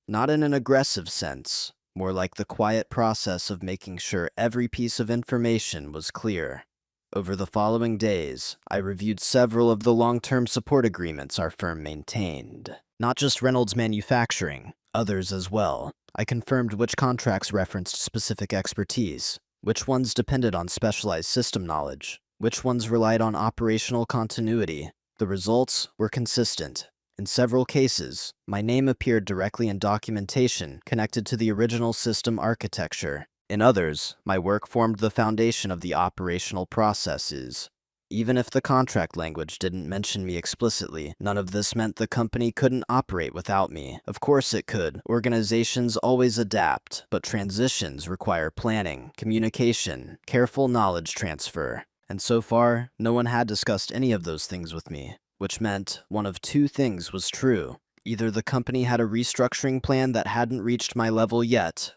Speaker 1: Not in an aggressive sense, more like the quiet process of making sure every piece of information was clear. Over the following days, I reviewed several of the long-term support agreements our firm maintained. Not just Reynolds Manufacturing, others as well. I confirmed which contracts referenced specific expertise, which ones depended on specialized system knowledge, which ones relied on operational continuity. The results were consistent. In several cases, my name appeared directly in documentation connected to the original system architecture. In others, my work formed the foundation of the operational processes. Even if the contract language didn't mention me explicitly, none of this meant the company couldn't operate without me. Of course it could. Organizations always adapt, but transitions require planning, communication, careful knowledge transfer. And so far, no one had discussed any of those things with me, which meant one of two things was true. Either the company had a restructuring plan that hadn't reached my level yet,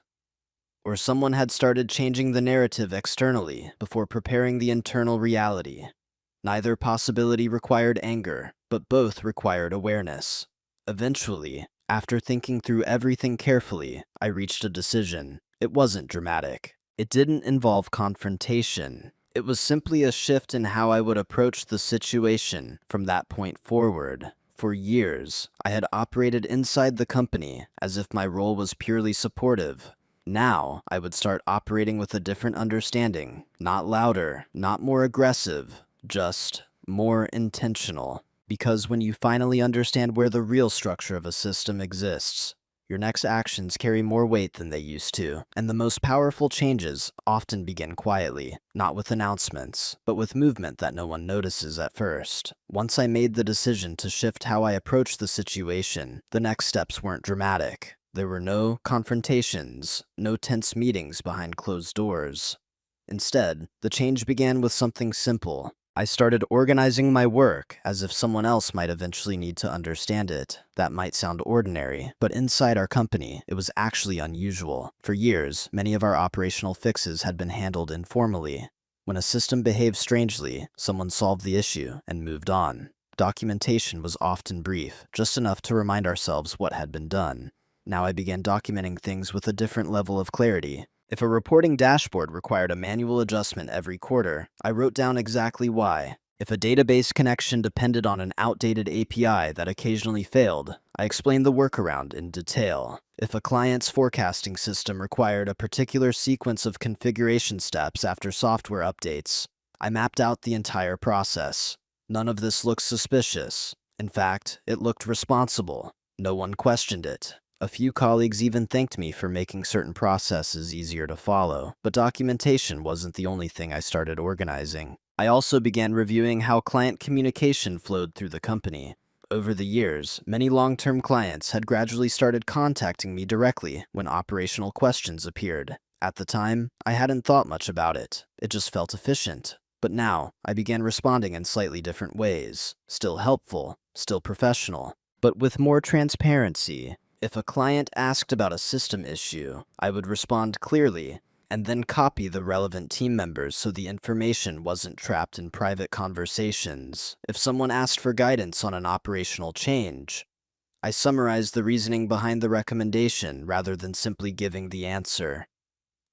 Speaker 1: or someone had started changing the narrative externally before preparing the internal reality. Neither possibility required anger, but both required awareness. Eventually, after thinking through everything carefully, I reached a decision. It wasn't dramatic. It didn't involve confrontation. It was simply a shift in how I would approach the situation from that point forward. For years, I had operated inside the company as if my role was purely supportive. Now, I would start operating with a different understanding. Not louder, not more aggressive, just more intentional. Because when you finally understand where the real structure of a system exists, your next actions carry more weight than they used to, and the most powerful changes often begin quietly, not with announcements, but with movement that no one notices at first. Once I made the decision to shift how I approached the situation, the next steps weren't dramatic. There were no confrontations, no tense meetings behind closed doors. Instead, the change began with something simple. I started organizing my work as if someone else might eventually need to understand it. That might sound ordinary, but inside our company, it was actually unusual. For years, many of our operational fixes had been handled informally. When a system behaved strangely, someone solved the issue and moved on. Documentation was often brief, just enough to remind ourselves what had been done. Now I began documenting things with a different level of clarity. If a reporting dashboard required a manual adjustment every quarter, I wrote down exactly why. If a database connection depended on an outdated API that occasionally failed, I explained the workaround in detail. If a client's forecasting system required a particular sequence of configuration steps after software updates, I mapped out the entire process. None of this looked suspicious. In fact, it looked responsible. No one questioned it. A few colleagues even thanked me for making certain processes easier to follow, but documentation wasn't the only thing I started organizing. I also began reviewing how client communication flowed through the company. Over the years, many long-term clients had gradually started contacting me directly when operational questions appeared. At the time, I hadn't thought much about it. It just felt efficient. But now, I began responding in slightly different ways. Still helpful, still professional, but with more transparency. If a client asked about a system issue, I would respond clearly and then copy the relevant team members so the information wasn't trapped in private conversations. If someone asked for guidance on an operational change, I summarized the reasoning behind the recommendation rather than simply giving the answer.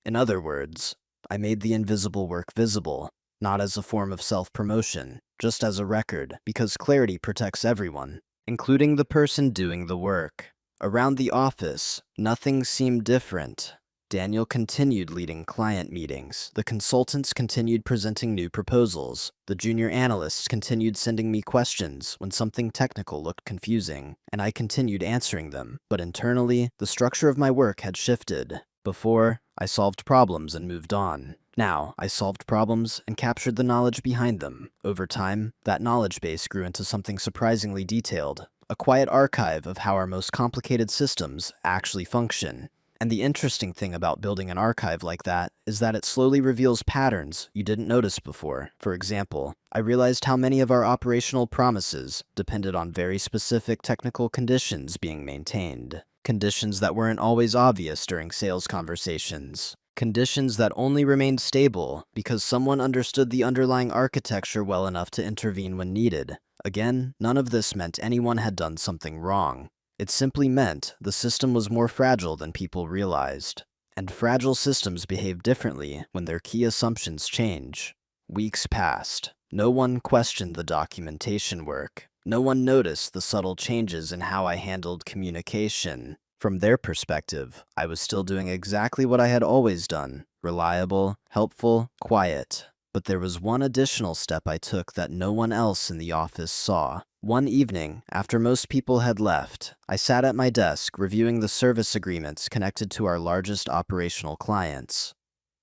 Speaker 1: In other words, I made the invisible work visible, not as a form of self-promotion, just as a record, because clarity protects everyone, including the person doing the work. Around the office, nothing seemed different. Daniel continued leading client meetings. The consultants continued presenting new proposals. The junior analysts continued sending me questions when something technical looked confusing, and I continued answering them. But internally, the structure of my work had shifted. Before, I solved problems and moved on. Now, I solved problems and captured the knowledge behind them. Over time, that knowledge base grew into something surprisingly detailed. A quiet archive of how our most complicated systems actually function. And the interesting thing about building an archive like that is that it slowly reveals patterns you didn't notice before. For example, I realized how many of our operational promises depended on very specific technical conditions being maintained. Conditions that weren't always obvious during sales conversations. Conditions that only remained stable because someone understood the underlying architecture well enough to intervene when needed. Again, none of this meant anyone had done something wrong. It simply meant the system was more fragile than people realized. And fragile systems behave differently when their key assumptions change. Weeks passed. No one questioned the documentation work. No one noticed the subtle changes in how I handled communication. From their perspective, I was still doing exactly what I had always done: reliable, helpful, quiet. But there was one additional step I took that no one else in the office saw. One evening, after most people had left, I sat at my desk reviewing the service agreements connected to our largest operational clients.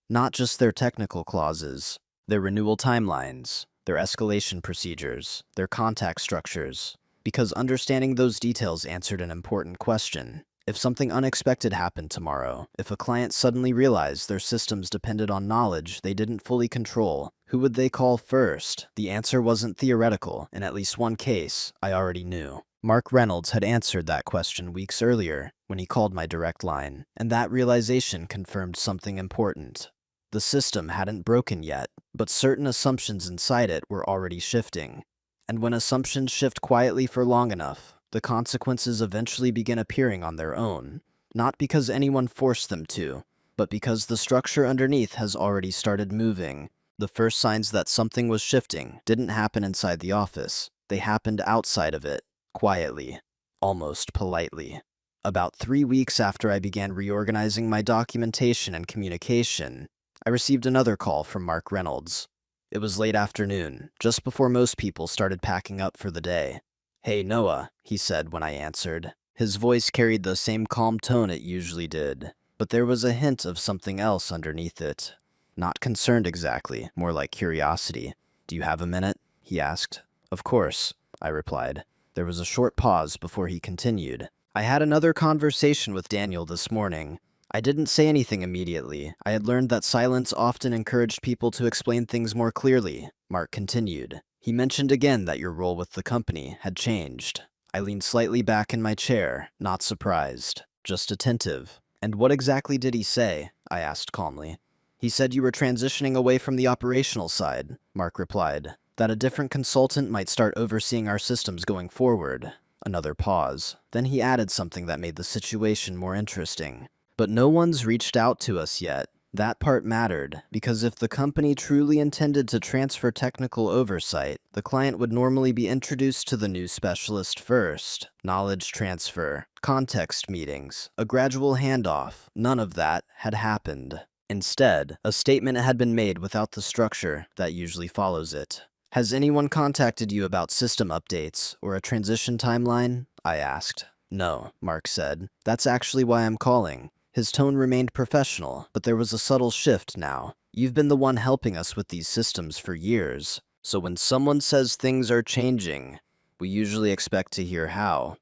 Speaker 1: Not just their technical clauses, their renewal timelines, their escalation procedures, their contact structures, because understanding those details answered an important question. If something unexpected happened tomorrow, if a client suddenly realized their systems depended on knowledge they didn't fully control, who would they call first? The answer wasn't theoretical. In at least one case, I already knew. Mark Reynolds had answered that question weeks earlier when he called my direct line, and that realization confirmed something important. The system hadn't broken yet, but certain assumptions inside it were already shifting. And when assumptions shift quietly for long enough, the consequences eventually begin appearing on their own, not because anyone forced them to, but because the structure underneath has already started moving. The first signs that something was shifting didn't happen inside the office. They happened outside of it, quietly, almost politely. About 3 weeks after I began reorganizing my documentation and communication, I received another call from Mark Reynolds. It was late afternoon, just before most people started packing up for the day. "Hey, Noah," he said when I answered. His voice carried the same calm tone it usually did, but there was a hint of something else underneath it. Not concerned exactly, more like curiosity. "Do you have a minute?" he asked. "Of course," I replied. There was a short pause before he continued. "I had another conversation with Daniel this morning. I didn't say anything immediately. I had learned that silence often encouraged people to explain things more clearly," Mark continued. "He mentioned again that your role with the company had changed." I leaned slightly back in my chair, not surprised, just attentive. "And what exactly did he say?" I asked calmly. "He said you were transitioning away from the operational side," Mark replied. "That a different consultant might start overseeing our systems going forward." Another pause. Then he added something that made the situation more interesting. "But no one's reached out to us yet." That part mattered, because if the company truly intended to transfer technical oversight, the client would normally be introduced to the new specialist first. Knowledge transfer, context meetings, a gradual handoff. None of that had happened. Instead, a statement had been made without the structure that usually follows it. "Has anyone contacted you about system updates or a transition timeline?" I asked. "No," Mark said. "That's actually why I'm calling." His tone remained professional, but there was a subtle shift now. "You've been the one helping us with these systems for years, so when someone says things are changing, we usually expect to hear how."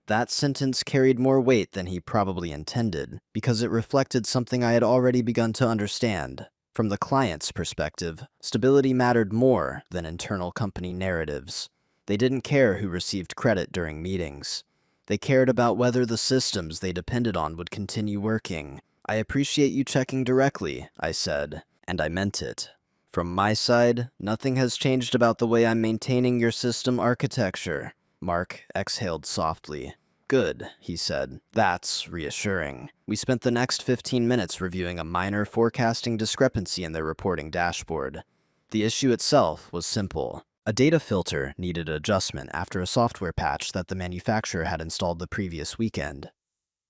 Speaker 1: That sentence carried more weight than he probably intended, because it reflected something I had already begun to understand. From the client's perspective, stability mattered more than internal company narratives. They didn't care who received credit during meetings. They cared about whether the systems they depended on would continue working. "I appreciate you checking directly," I said, and I meant it. "From my side, nothing has changed about the way I'm maintaining your system architecture." Mark exhaled softly. "Good," he said. "That's reassuring." We spent the next 15 minutes reviewing a minor forecasting discrepancy in their reporting dashboard. The issue itself was simple. A data filter needed adjustment after a software patch that the manufacturer had installed the previous weekend.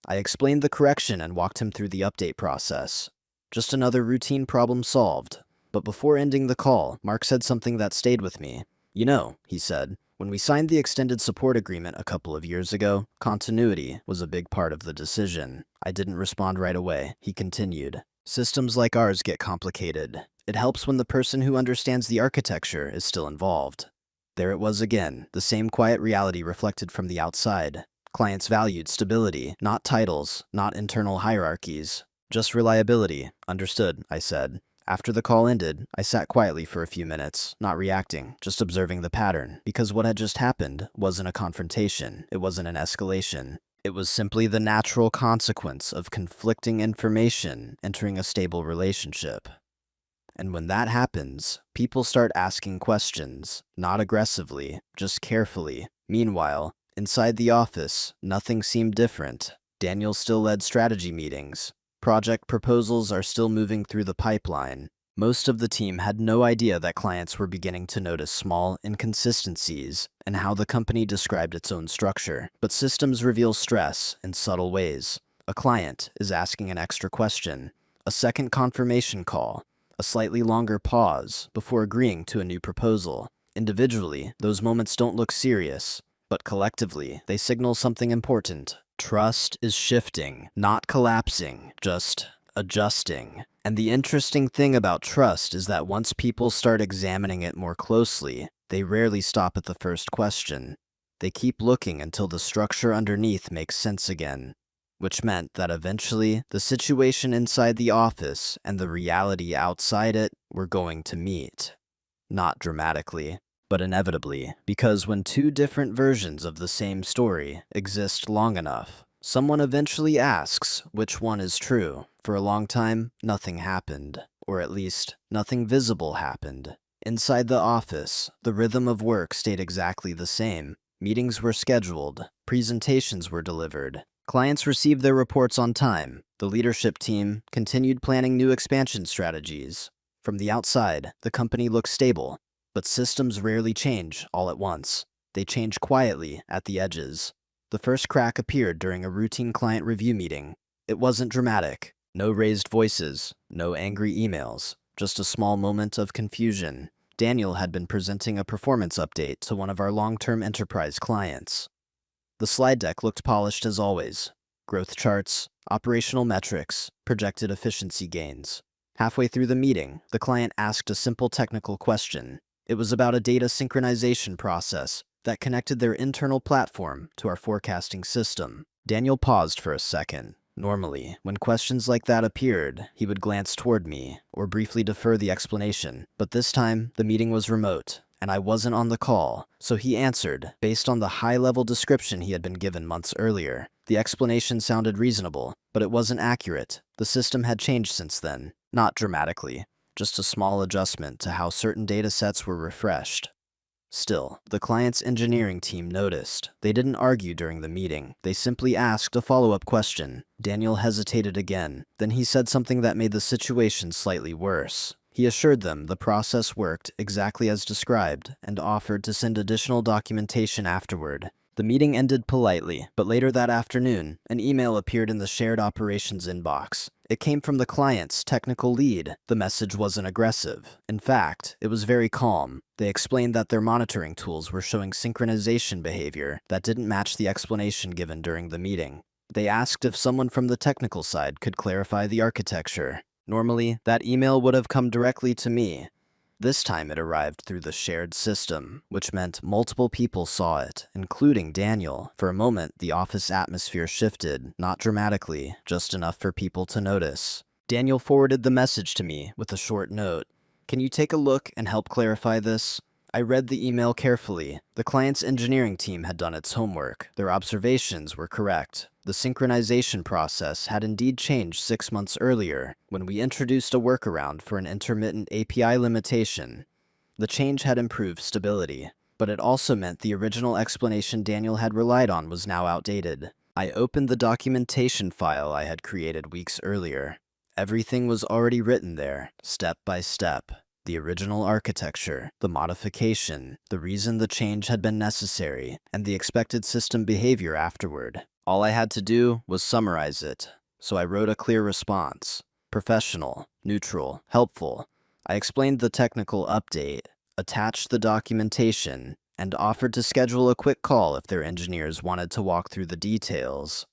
Speaker 1: I explained the correction and walked him through the update process. Just another routine problem solved. But before ending the call, Mark said something that stayed with me. "You know," he said, "when we signed the extended support agreement a couple of years ago, continuity was a big part of the decision." I didn't respond right away. He continued. "Systems like ours get complicated. It helps when the person who understands the architecture is still involved." There it was again, the same quiet reality reflected from the outside. Clients valued stability, not titles, not internal hierarchies, just reliability. "Understood," I said. After the call ended, I sat quietly for a few minutes, not reacting, just observing the pattern, because what had just happened wasn't a confrontation, it wasn't an escalation. It was simply the natural consequence of conflicting information entering a stable relationship. And when that happens, people start asking questions, not aggressively, just carefully. Meanwhile, inside the office, nothing seemed different. Daniel still led strategy meetings. Project proposals are still moving through the pipeline. Most of the team had no idea that clients were beginning to notice small inconsistencies in how the company described its own structure. But systems reveal stress in subtle ways. A client is asking an extra question, a second confirmation call, a slightly longer pause before agreeing to a new proposal. Individually, those moments don't look serious, but collectively, they signal something important. Trust is shifting, not collapsing, just adjusting. And the interesting thing about trust is that once people start examining it more closely, they rarely stop at the first question. They keep looking until the structure underneath makes sense again, which meant that eventually the situation inside the office and the reality outside it were going to meet. Not dramatically, but inevitably, because when two different versions of the same story exist long enough, someone eventually asks which one is true. For a long time, nothing happened, or at least, nothing visible happened. Inside the office, the rhythm of work stayed exactly the same. Meetings were scheduled, presentations were delivered, clients received their reports on time. The leadership team continued planning new expansion strategies. From the outside, the company looked stable, but systems rarely change all at once. They change quietly at the edges. The first crack appeared during a routine client review meeting. It wasn't dramatic. No raised voices, no angry emails, just a small moment of confusion. Daniel had been presenting a performance update to one of our long-term enterprise clients. The slide deck looked polished as always. Growth charts, operational metrics, projected efficiency gains. Halfway through the meeting, the client asked a simple technical question. It was about a data synchronization process that connected their internal platform to our forecasting system. Daniel paused for a second. Normally, when questions like that appeared, he would glance toward me or briefly defer the explanation. But this time, the meeting was remote, and I wasn't on the call, so he answered based on the high-level description he had been given months earlier. The explanation sounded reasonable, but it wasn't accurate. The system had changed since then. Not dramatically, just a small adjustment to how certain data sets were refreshed. Still, the client's engineering team noticed. They didn't argue during the meeting. They simply asked a follow-up question. Daniel hesitated again. Then he said something that made the situation slightly worse. He assured them the process worked exactly as described and offered to send additional documentation afterward. The meeting ended politely, but later that afternoon, an email appeared in the shared operations inbox. It came from the client's technical lead. The message wasn't aggressive. In fact, it was very calm. They explained that their monitoring tools were showing synchronization behavior that didn't match the explanation given during the meeting. They asked if someone from the technical side could clarify the architecture. Normally, that email would have come directly to me. This time it arrived through the shared system, which meant multiple people saw it, including Daniel. For a moment, the office atmosphere shifted, not dramatically, just enough for people to notice. Daniel forwarded the message to me with a short note. "Can you take a look and help clarify this?" I read the email carefully. The client's engineering team had done its homework. Their observations were correct. The synchronization process had indeed changed 6 months earlier, when we introduced a workaround for an intermittent API limitation. The change had improved stability, but it also meant the original explanation Daniel had relied on was now outdated. I opened the documentation file I had created weeks earlier. Everything was already written there, step by step. The original architecture, the modification, the reason the change had been necessary, and the expected system behavior afterward. All I had to do was summarize it, so I wrote a clear response. Professional, neutral, helpful. I explained the technical update, attached the documentation, and offered to schedule a quick call if their engineers wanted to walk through the details.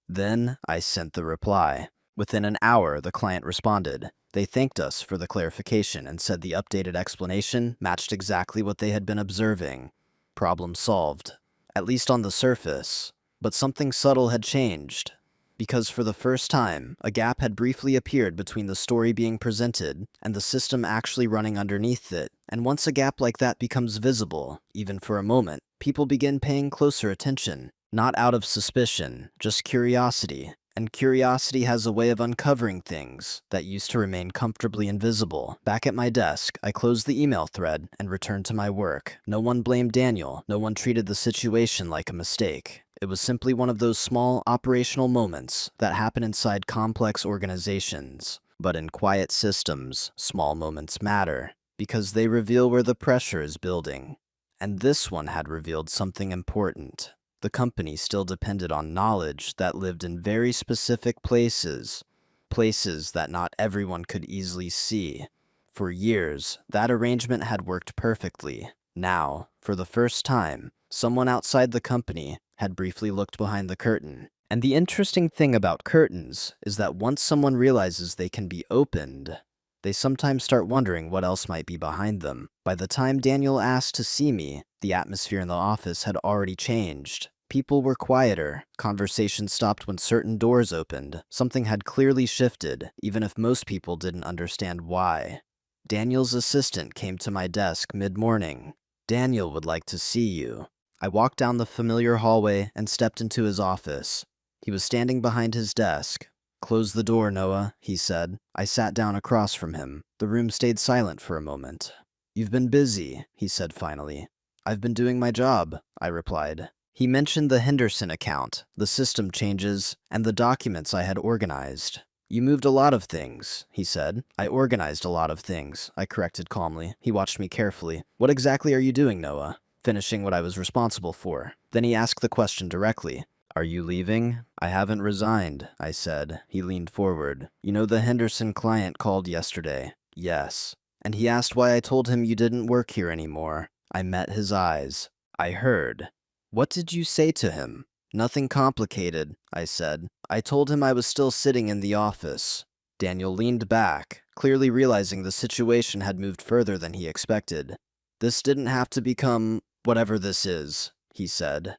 Speaker 1: Then I sent the reply. Within an hour, the client responded. They thanked us for the clarification and said the updated explanation matched exactly what they had been observing. Problem solved, at least on the surface. But something subtle had changed. Because for the first time, a gap had briefly appeared between the story being presented and the system actually running underneath it. And once a gap like that becomes visible, even for a moment, people begin paying closer attention. Not out of suspicion, just curiosity. And curiosity has a way of uncovering things that used to remain comfortably invisible. Back at my desk, I closed the email thread and returned to my work. No one blamed Daniel. No one treated the situation like a mistake. It was simply one of those small operational moments that happen inside complex organizations. But in quiet systems, small moments matter, because they reveal where the pressure is building. And this one had revealed something important. The company still depended on knowledge that lived in very specific places, places that not everyone could easily see. For years, that arrangement had worked perfectly. Now, for the first time, someone outside the company had briefly looked behind the curtain. And the interesting thing about curtains is that once someone realizes they can be opened, they sometimes start wondering what else might be behind them. By the time Daniel asked to see me, the atmosphere in the office had already changed. People were quieter, conversations stopped when certain doors opened. Something had clearly shifted, even if most people didn't understand why. Daniel's assistant came to my desk mid-morning. "Daniel would like to see you." I walked down the familiar hallway and stepped into his office. He was standing behind his desk. "Close the door, Noah," he said. I sat down across from him. The room stayed silent for a moment. "You've been busy," he said finally. "I've been doing my job," I replied. He mentioned the Henderson account, the system changes, and the documents I had organized. "You moved a lot of things," he said. "I organized a lot of things," I corrected calmly. He watched me carefully. "What exactly are you doing, Noah?" "Finishing what I was responsible for." Then he asked the question directly. "Are you leaving?" "I haven't resigned," I said. He leaned forward. "You know the Henderson client called yesterday?" "Yes." "And he asked why I told him you didn't work here anymore." I met his eyes. "I heard." "What did you say to him?" "Nothing complicated," I said. "I told him I was still sitting in the office." Daniel leaned back, clearly realizing the situation had moved further than he expected. "This didn't have to become whatever this is," he said.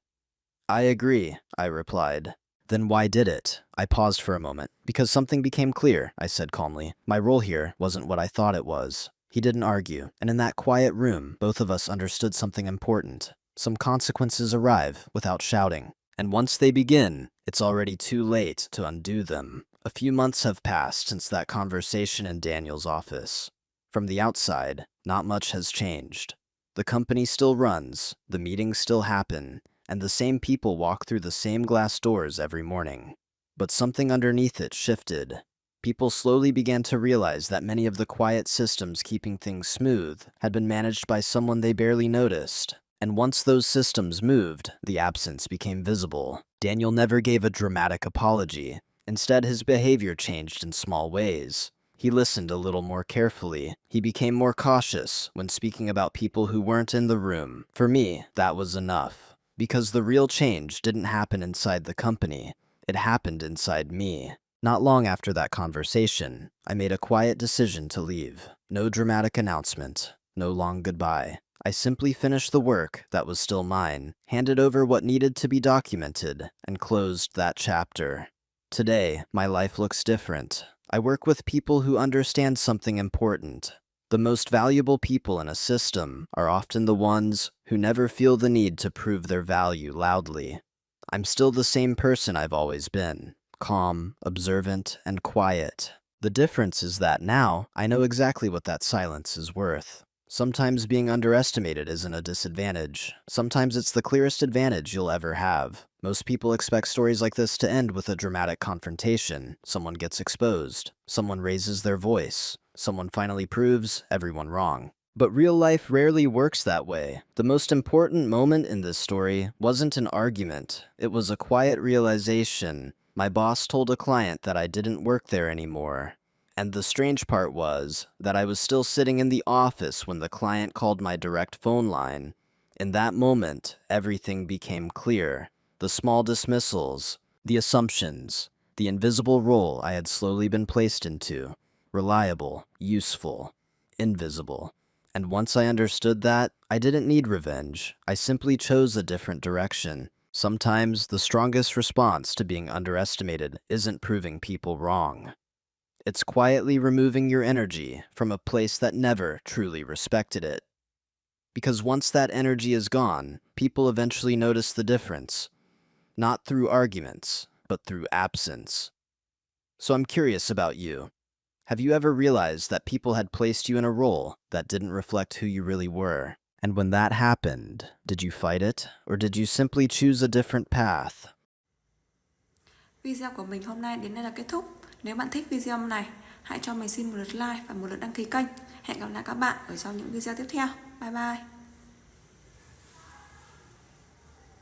Speaker 1: "I agree," I replied. "Then why did it?" I paused for a moment. "Because something became clear," I said calmly. "My role here wasn't what I thought it was." He didn't argue, and in that quiet room, both of us understood something important. Some consequences arrive without shouting, and once they begin, it's already too late to undo them. A few months have passed since that conversation in Daniel's office. From the outside, not much has changed. The company still runs, the meetings still happen, and the same people walk through the same glass doors every morning. But something underneath it shifted. People slowly began to realize that many of the quiet systems keeping things smooth had been managed by someone they barely noticed. And once those systems moved, the absence became visible. Daniel never gave a dramatic apology. Instead, his behavior changed in small ways. He listened a little more carefully. He became more cautious when speaking about people who weren't in the room. For me, that was enough. Because the real change didn't happen inside the company. It happened inside me. Not long after that conversation, I made a quiet decision to leave. No dramatic announcement. No long goodbye. I simply finished the work that was still mine, handed over what needed to be documented, and closed that chapter. Today, my life looks different. I work with people who understand something important. The most valuable people in a system are often the ones who never feel the need to prove their value loudly. I'm still the same person I've always been, calm, observant, and quiet. The difference is that now I know exactly what that silence is worth. Sometimes being underestimated isn't a disadvantage. Sometimes it's the clearest advantage you'll ever have. Most people expect stories like this to end with a dramatic confrontation. Someone gets exposed. Someone raises their voice. Someone finally proves everyone wrong. But real life rarely works that way. The most important moment in this story wasn't an argument. It was a quiet realization. My boss told a client that I didn't work there anymore. And the strange part was that I was still sitting in the office when the client called my direct phone line. In that moment, everything became clear. The small dismissals, the assumptions, the invisible role I had slowly been placed into. Reliable, useful, invisible. And once I understood that, I didn't need revenge. I simply chose a different direction. Sometimes the strongest response to being underestimated isn't proving people wrong. It's quietly removing your energy from a place that never truly respected it. Because once that energy is gone, people eventually notice the difference. Not through arguments, but through absence. So I'm curious about you. Have you ever realized that people had placed you in a role that didn't reflect who you really were? And when that happened, did you fight it, or did you simply choose a different path?
Speaker 2: Video của mình hôm nay đến đây là kết thúc. Nếu bạn thích video này, hãy cho mình xin một lượt like và một lượt đăng ký kênh. Hẹn gặp lại các bạn ở trong những video tiếp theo. Bye bye.